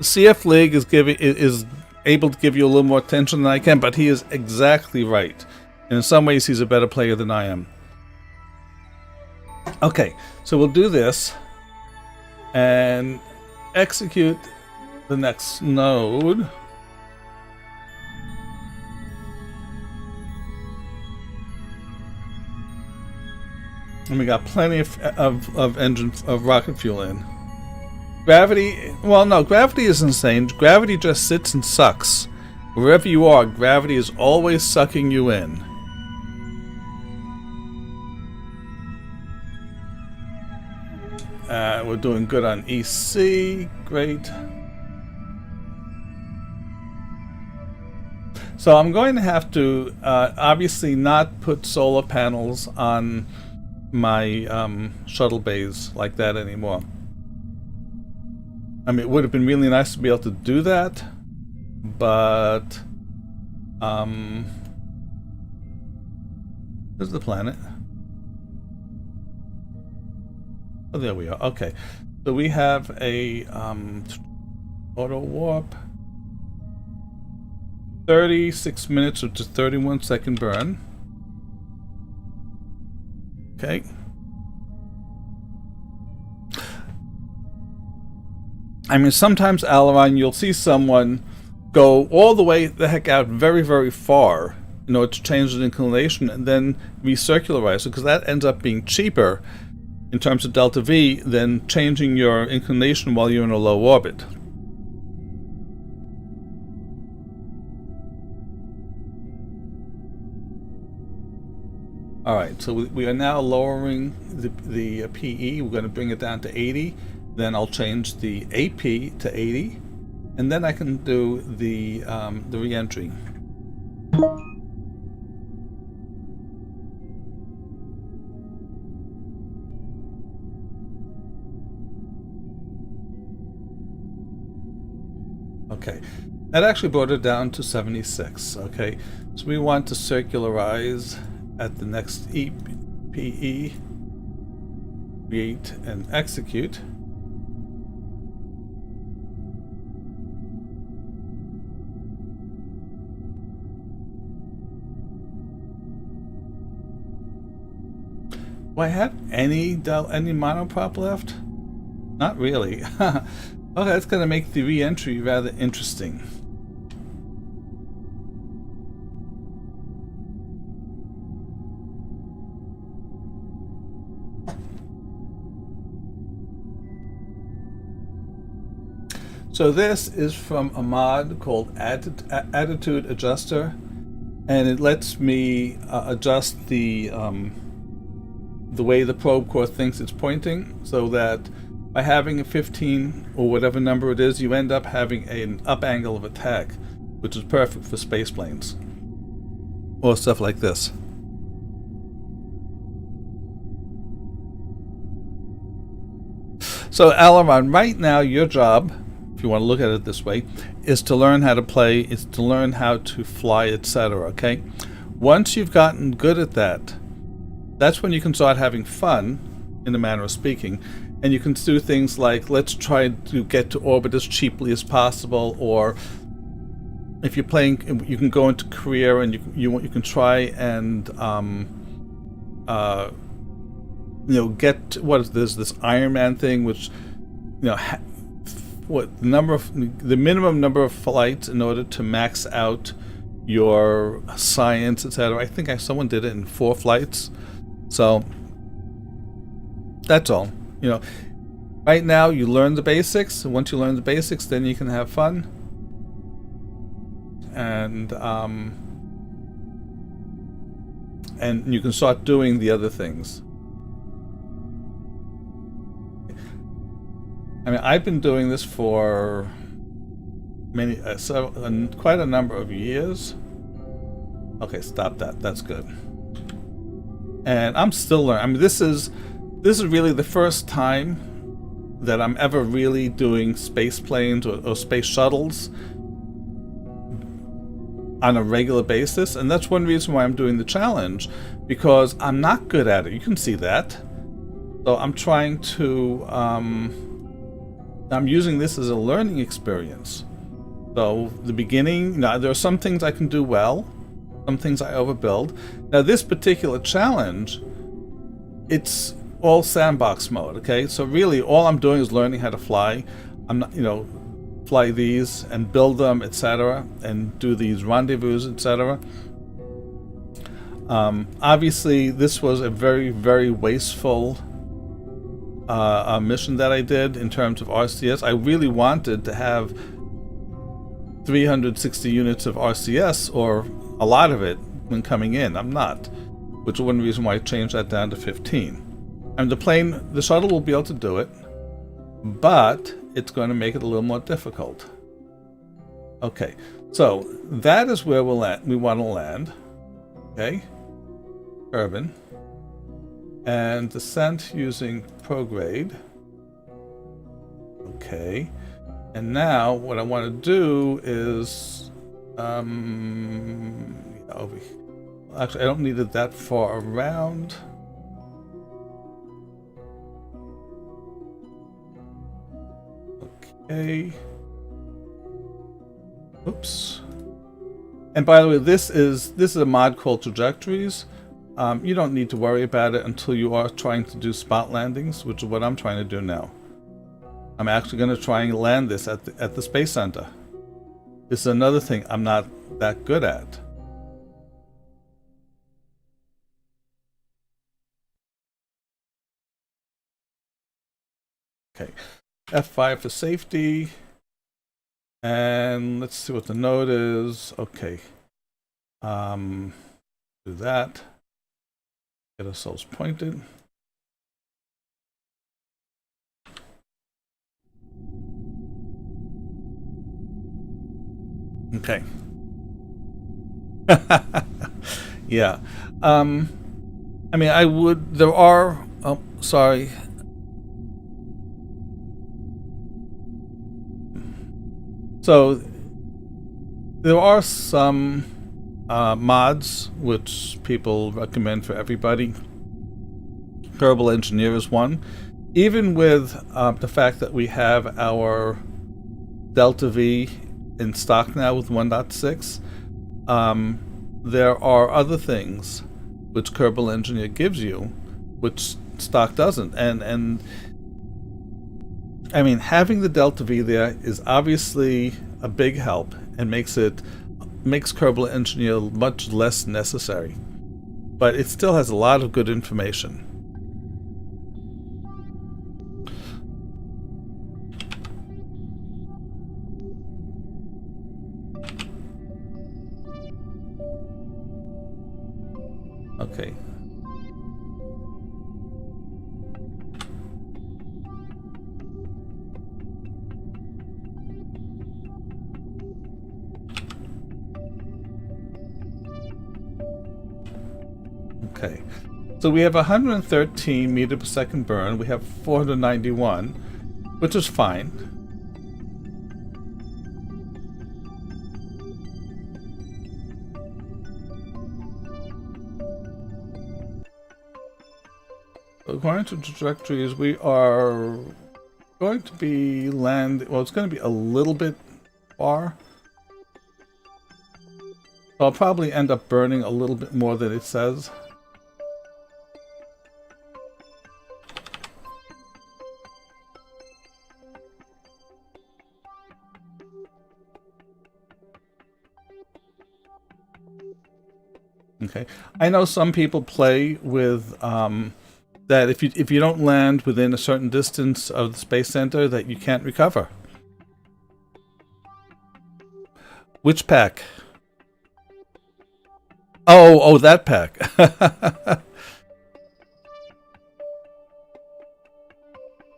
CF League is able to give you a little more attention than I can, but he is exactly right. And in some ways, he's a better player than I am. Okay, so we'll do this and execute the next node. And we got plenty of rocket fuel in. Gravity, well, no, gravity is insane. Gravity just sits and sucks. Wherever you are, gravity is always sucking you in. We're doing good on EC. Great. So I'm going to have to obviously not put solar panels on my shuttle bays like that anymore. I mean, it would have been really nice to be able to do that, but there's the planet. Oh, there we are. Okay, so we have a auto warp. 36 minutes, which is 31-second burn. Okay. I mean, sometimes, Aileron, you'll see someone go all the way the heck out very, very far, you know, to change the inclination and then recircularize it, because that ends up being cheaper in terms of delta V than changing your inclination while you're in a low orbit. Alright, so we are now lowering the PE. We're going to bring it down to 80. Then I'll change the AP to 80. And then I can do the re-entry. Okay, that actually brought it down to 76. Okay, so we want to circularize at the next PE, create and execute. Do I have any monoprop left? Not really. Okay, that's going to make the re-entry rather interesting. So this is from a mod called Attitude Adjuster, and it lets me adjust the way the probe core thinks it's pointing, so that by having a 15 or whatever number it is, you end up having an up angle of attack, which is perfect for space planes or stuff like this. So Aileron, right now your job, if you want to look at it this way, is to learn how to play, is to learn how to fly, etc. Okay? Once you've gotten good at that, that's when you can start having fun, in a manner of speaking, and you can do things like, let's try to get to orbit as cheaply as possible, or if you're playing, you can go into career and you can try and you know, get this Iron Man thing, which, you know, the minimum number of flights in order to max out your science, etc. I think someone did it in 4 flights. So that's all. You know, right now you learn the basics, and once you learn the basics, then you can have fun. And you can start doing the other things. I mean, I've been doing this for quite a number of years. Okay, stop that. That's good. And I'm still learning. I mean, this is really the first time that I'm ever really doing space planes or space shuttles on a regular basis, and that's one reason why I'm doing the challenge, because I'm not good at it. You can see that. So I'm trying to I'm using this as a learning experience. So the beginning, now there are some things I can do well, some things I overbuild. Now this particular challenge, it's all sandbox mode, okay? So really all I'm doing is learning how to fly. I'm not, you know, fly these and build them, etc., and do these rendezvous, etc. Obviously, this was a very, very wasteful mission that I did in terms of RCS. I really wanted to have 360 units of RCS, or a lot of it, when coming in. I'm not, which is one reason why I changed that down to 15. And the shuttle will be able to do it, but it's going to make it a little more difficult. Okay, so that is where we want to land. Okay, Kerbin, and descent using prograde. Okay, and now what I want to do is over here. Actually, I don't need it that far around. Okay. Oops. And by the way, this is a mod called Trajectories. You don't need to worry about it until you are trying to do spot landings, which is what I'm trying to do now. I'm actually going to try and land this at the Space Center. This is another thing I'm not that good at. Okay, F5 for safety. And let's see what the node is. Okay. Do that. Get ourselves pointed. Okay. Yeah. I mean, there are, oh, sorry. So there are some mods which people recommend for everybody. Kerbal Engineer is one. Even with the fact that we have our Delta V in stock now with 1.6, there are other things which Kerbal Engineer gives you, which stock doesn't. And I mean, having the Delta V there is obviously a big help and makes Kerbal Engineer much less necessary. But it still has a lot of good information. Okay. Okay, so we have 113 meter per second burn. We have 491, which is fine. According to trajectories, we are going to be well, it's going to be a little bit far. So I'll probably end up burning a little bit more than it says. Okay, I know some people play with that if you don't land within a certain distance of the Space Center, that you can't recover. Which pack? Oh, that pack.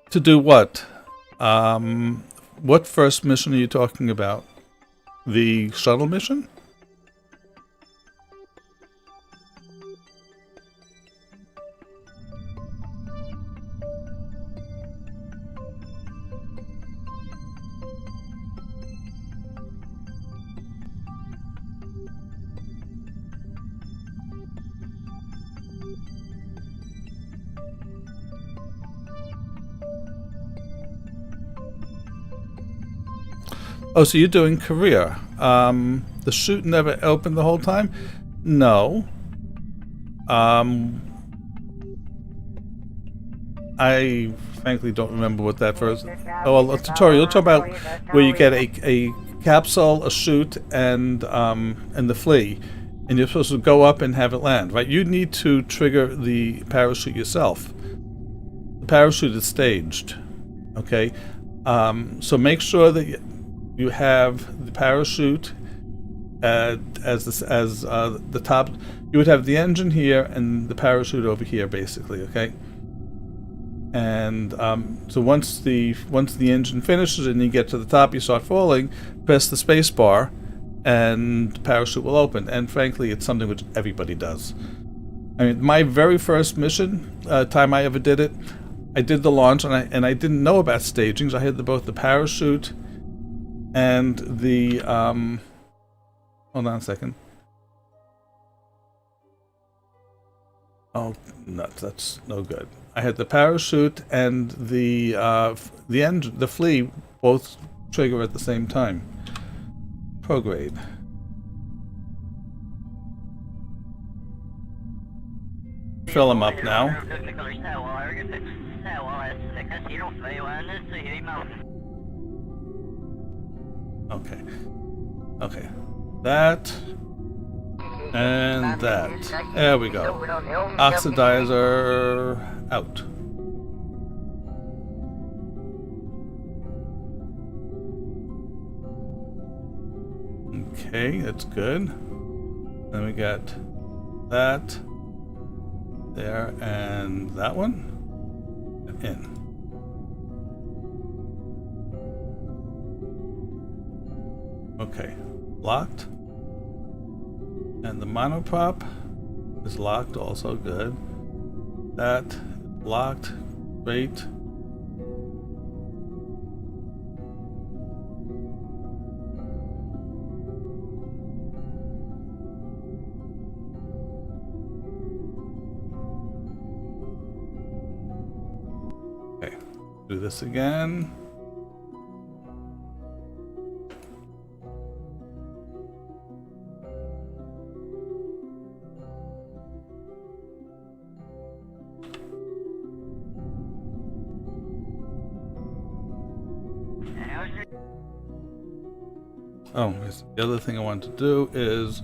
To do what? What first mission are you talking about? The shuttle mission? Oh, so you're doing career. The chute never opened the whole time? No. I frankly don't remember what that first... Oh, well, a tutorial. You'll talk about where you get a capsule, a chute, and the flea. and you're supposed to go up and have it land, right? You need to trigger the parachute yourself. The parachute is staged, okay? So make sure that you have the parachute as the top. You would have the engine here and the parachute over here, basically, okay? And so once the engine finishes and you get to the top, you start falling, press the space bar, and the parachute will open. And frankly, it's something which everybody does. I mean, my very first mission, time I ever did it, I did the launch, and I didn't know about staging. So I had both the parachute and the hold on a second. Oh, nuts! That's no good. I had the parachute and the engine, the flea, both trigger at the same time. Prograde. Fill them up now. Okay. Okay. That. And that. There we go. Oxidizer out. Okay, that's good. Then we got that there and that one in. Okay, locked. And the monoprop is locked, also good. That locked, great. Okay, do this again. Oh, the other thing I want to do is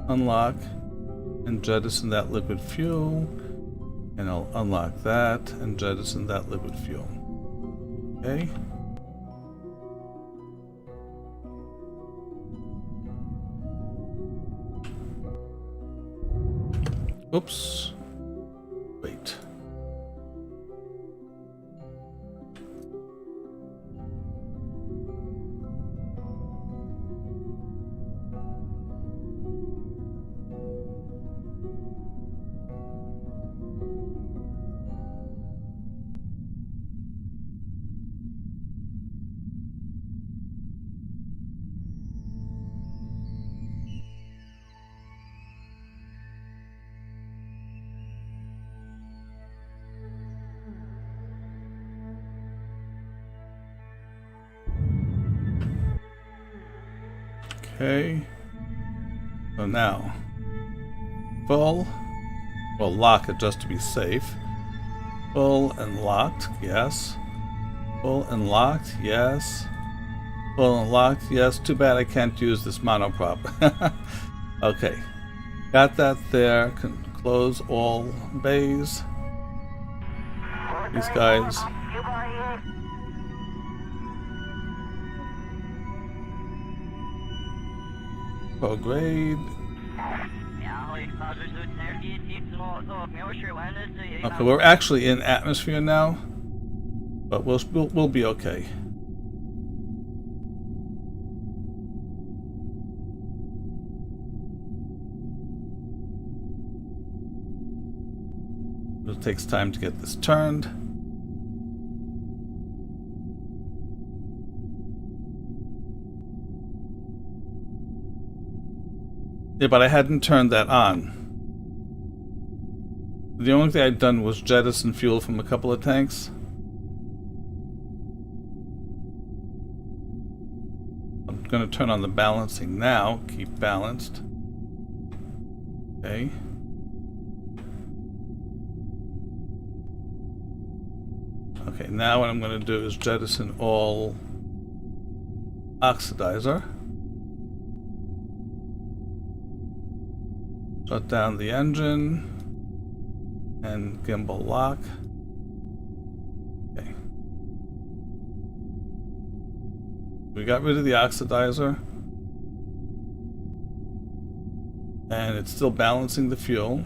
unlock and jettison that liquid fuel, and I'll unlock that and jettison that liquid fuel. Okay. Oops. Wait. Okay, so now, full, well, lock it just to be safe. Full and locked, yes. Full and locked, yes. Full and locked, yes. Too bad I can't use this monoprop. Okay, got that there. Can close all bays. These guys. Grade. Okay, we're actually in atmosphere now, but we'll be okay. It takes time to get this turned. Yeah, but I hadn't turned that on. The only thing I'd done was jettison fuel from a couple of tanks. I'm going to turn on the balancing now. Keep balanced. Okay. Okay, now what I'm going to do is jettison all oxidizer. Shut down the engine and gimbal lock. Okay. We got rid of the oxidizer. And it's still balancing the fuel.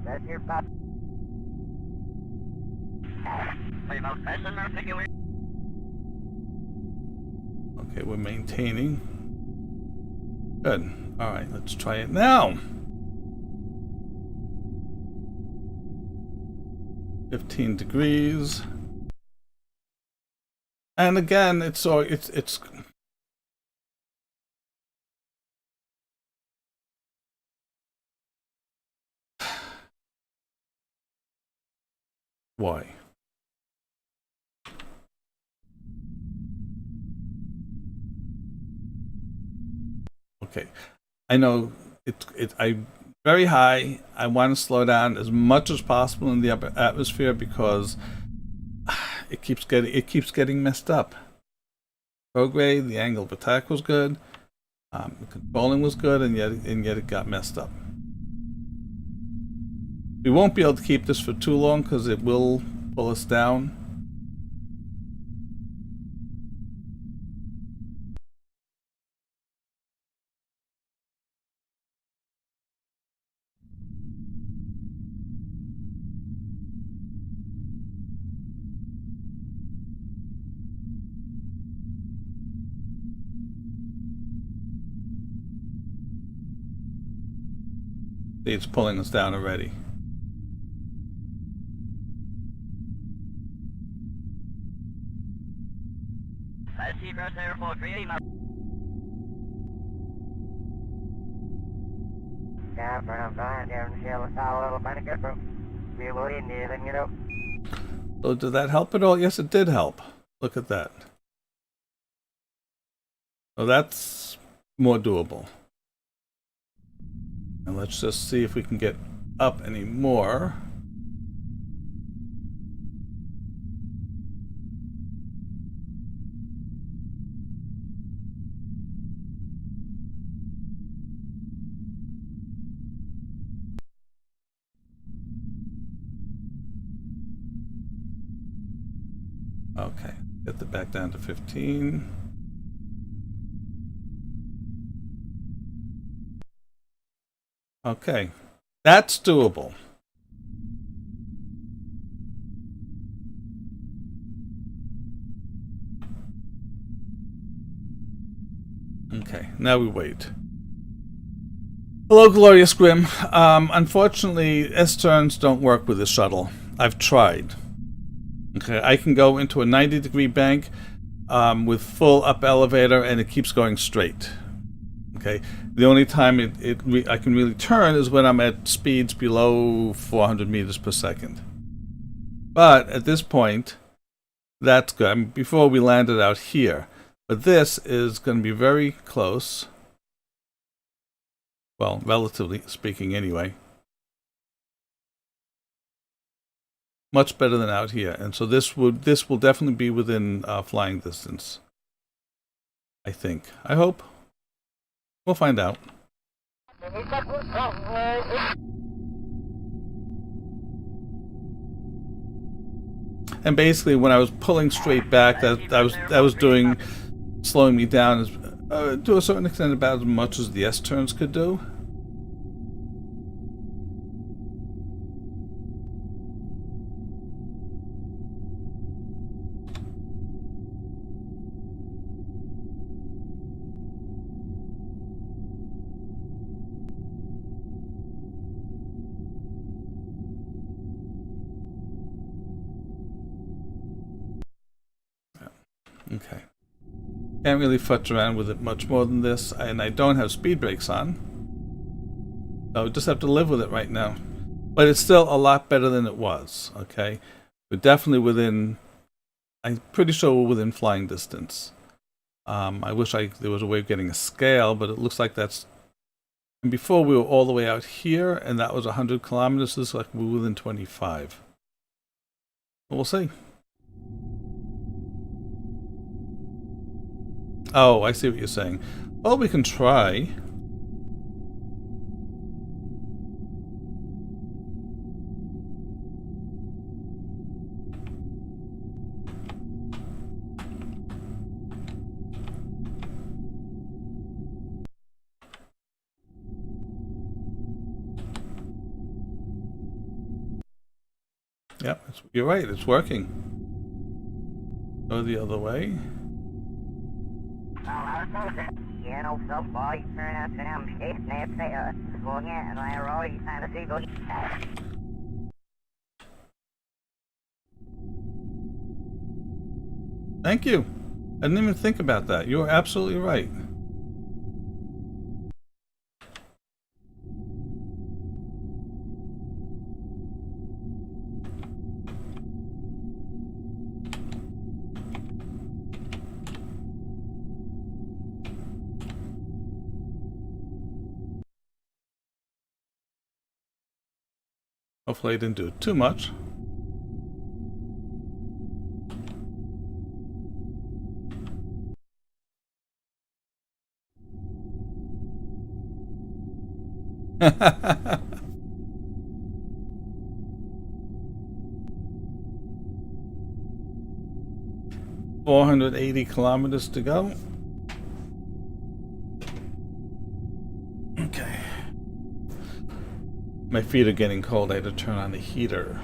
That's your pop. Okay, we're maintaining. Good. Alright, let's try it now. 15 degrees. And again, it's why? Okay, I know I'm very high. I want to slow down as much as possible in the upper atmosphere because it keeps getting messed up. Prograde, the angle of attack was good, the controlling was good, and yet it got messed up. We won't be able to keep this for too long because it will pull us down. It's pulling us down already. Yeah, but I'm dying there and shell a little bit of good. We will in there, then you know. So did that help at all? Yes, it did help. Look at that. So that's more doable. And let's just see if we can get up any more. Okay, get the back down to 15. Okay, that's doable. Okay, now we wait. Hello, Glorious Grim. Unfortunately, S-turns don't work with the shuttle. I've tried. Okay, I can go into a 90-degree bank with full up elevator, and it keeps going straight. Okay, the only time I can really turn is when I'm at speeds below 400 meters per second. But at this point, that's good. I mean, before we landed out here, but this is going to be very close. Well, relatively speaking, anyway. Much better than out here, and so this will definitely be within flying distance. I think. I hope. We'll find out. And basically, when I was pulling straight back, that was doing slowing me down to a certain extent about as much as the S-turns could do. Okay. Can't really fudge around with it much more than this, and I don't have speed brakes on. So I just have to live with it right now. But it's still a lot better than it was, okay? We're definitely within, I'm pretty sure we're within flying distance. I wish there was a way of getting a scale, but it looks like that's, and before we were all the way out here, and that was 100 kilometers, this is like we're within 25. But we'll see. Oh, I see what you're saying. Well, we can try. Yep, you're right. It's working. Go the other way. You know, so far, you turn out to them shit, and they're going in, and I already kind of see those. Thank you. I didn't even think about that. You are absolutely right. Hopefully I didn't do it too much. $480 to go. Okay. My feet are getting cold. I had to turn on the heater.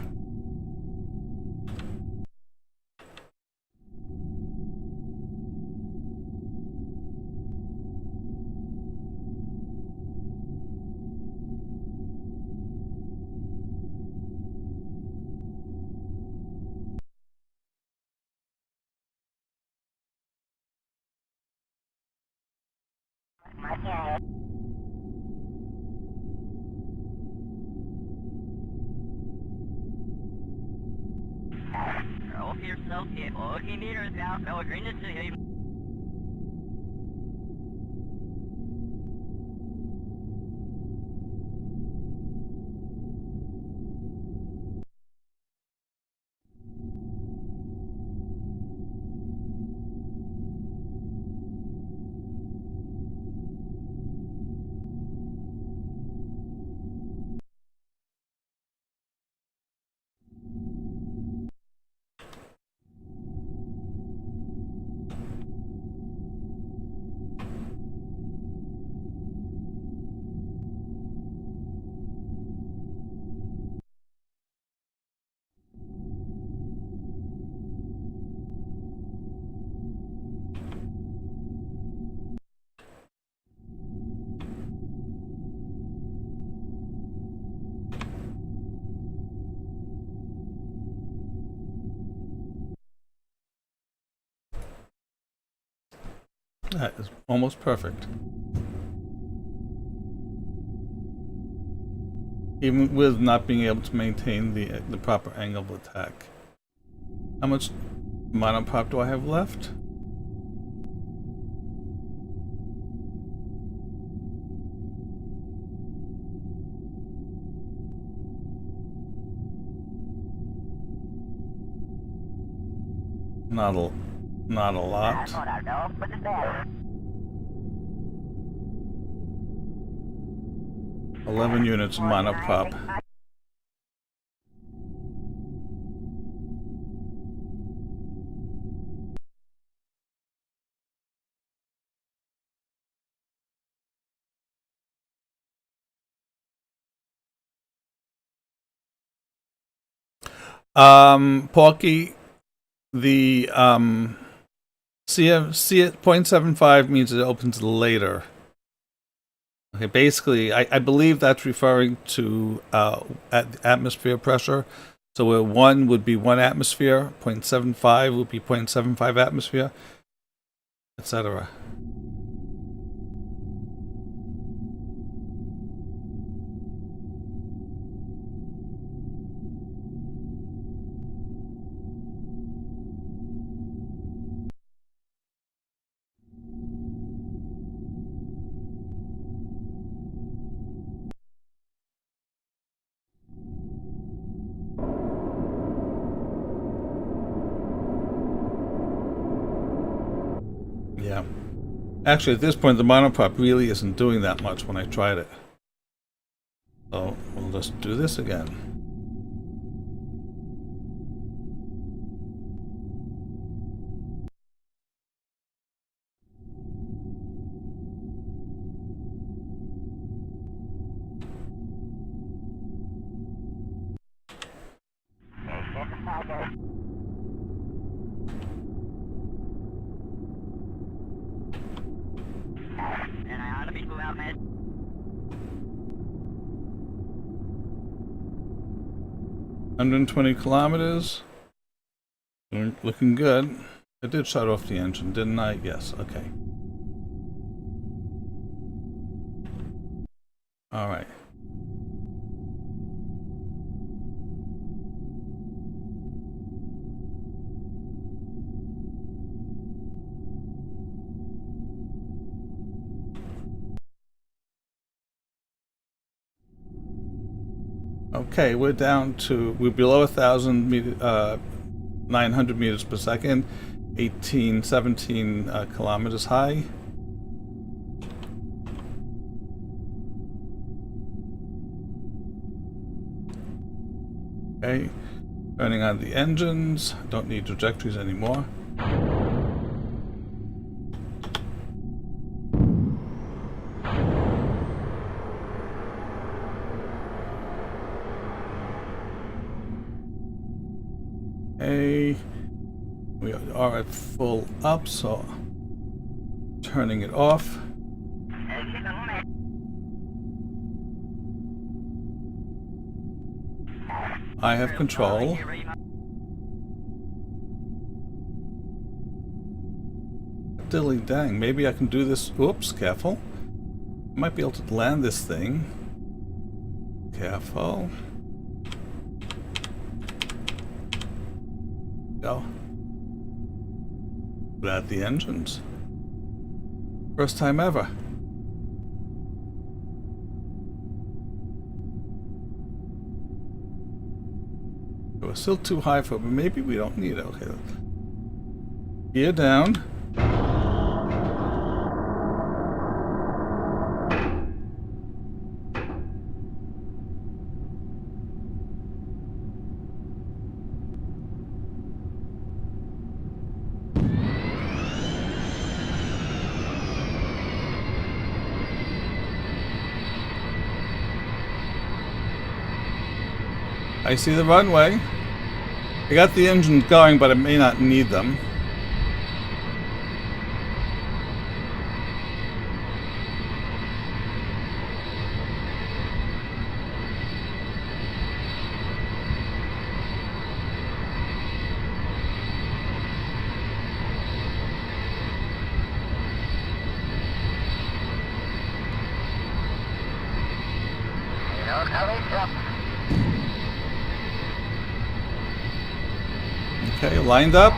That is almost perfect. Even with not being able to maintain the proper angle of attack. How much monopop do I have left? Not a lot. 11 units of monopop. Porky, the see it 0.75 means it opens later. Okay, basically, I believe that's referring to atmosphere pressure. So where 1 would be 1 atmosphere, 0.75 would be 0.75 atmosphere, etc. Yeah. Actually, at this point, the monoprop really isn't doing that much when I tried it. So we'll just do this again. And I ought to be cool out, man. 120 kilometers. Looking good. I did shut off the engine, didn't I? Yes, okay. Alright. Okay, we're below 900 meters per second, 17 kilometers high. Okay, turning on the engines. Don't need trajectories anymore. Okay, we are at full up, so turning it off. I have control. Dilly dang, maybe I can do this. Oops, careful. I might be able to land this thing. Careful. Go. Without the engines. First time ever. It was still too high for it, but maybe we don't need it. Okay. Gear down. I see the runway. I got the engines going, but I may not need them. Okay, lined up.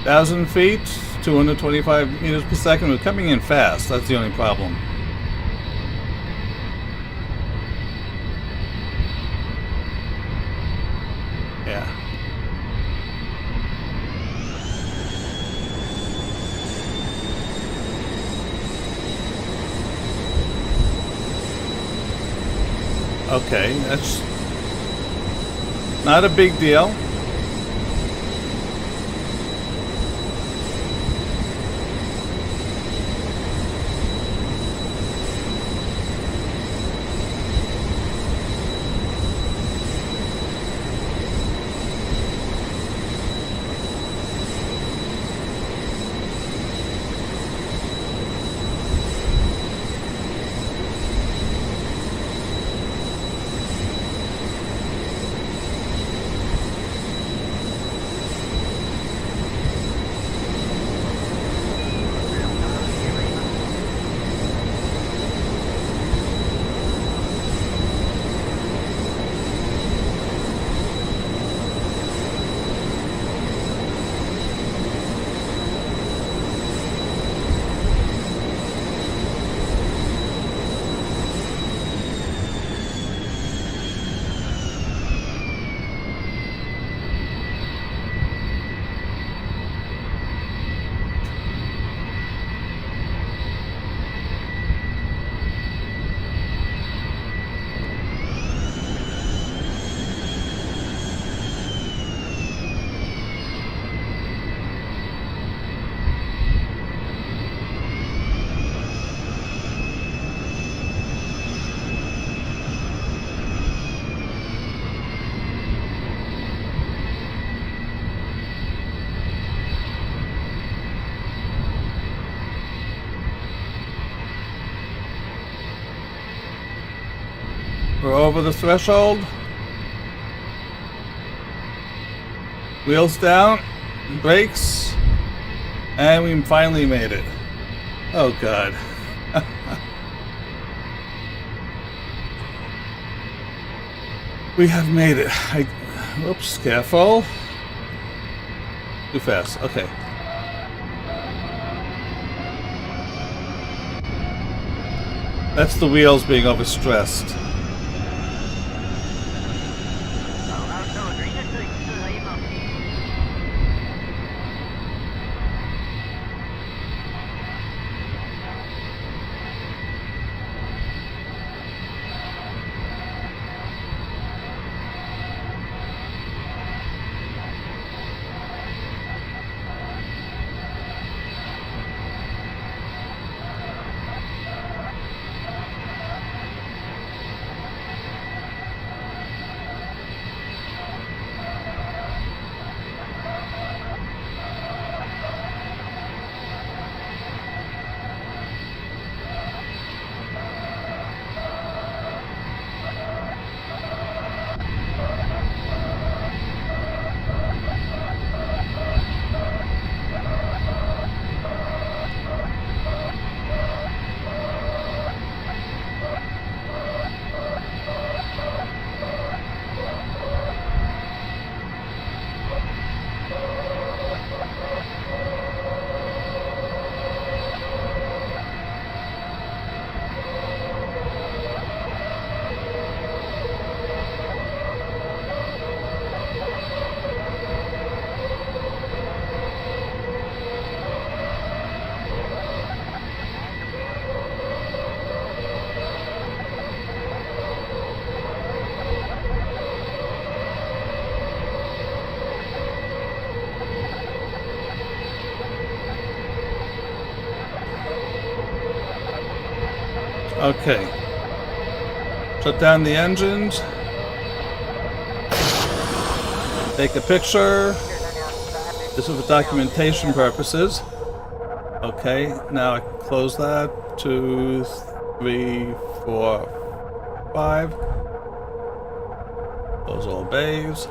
Thousand feet, 225 meters per second. We're coming in fast. That's the only problem. Yeah. Okay, that's not a big deal. over the threshold. Wheels down, brakes, and we finally made it. Oh God. We have made it. Oops, careful. Too fast, okay. That's the wheels being overstressed. Okay. Shut down the engines. Take a picture. This is for documentation purposes. Okay, now I can close that. 2, 3, 4, 5. Close all bays.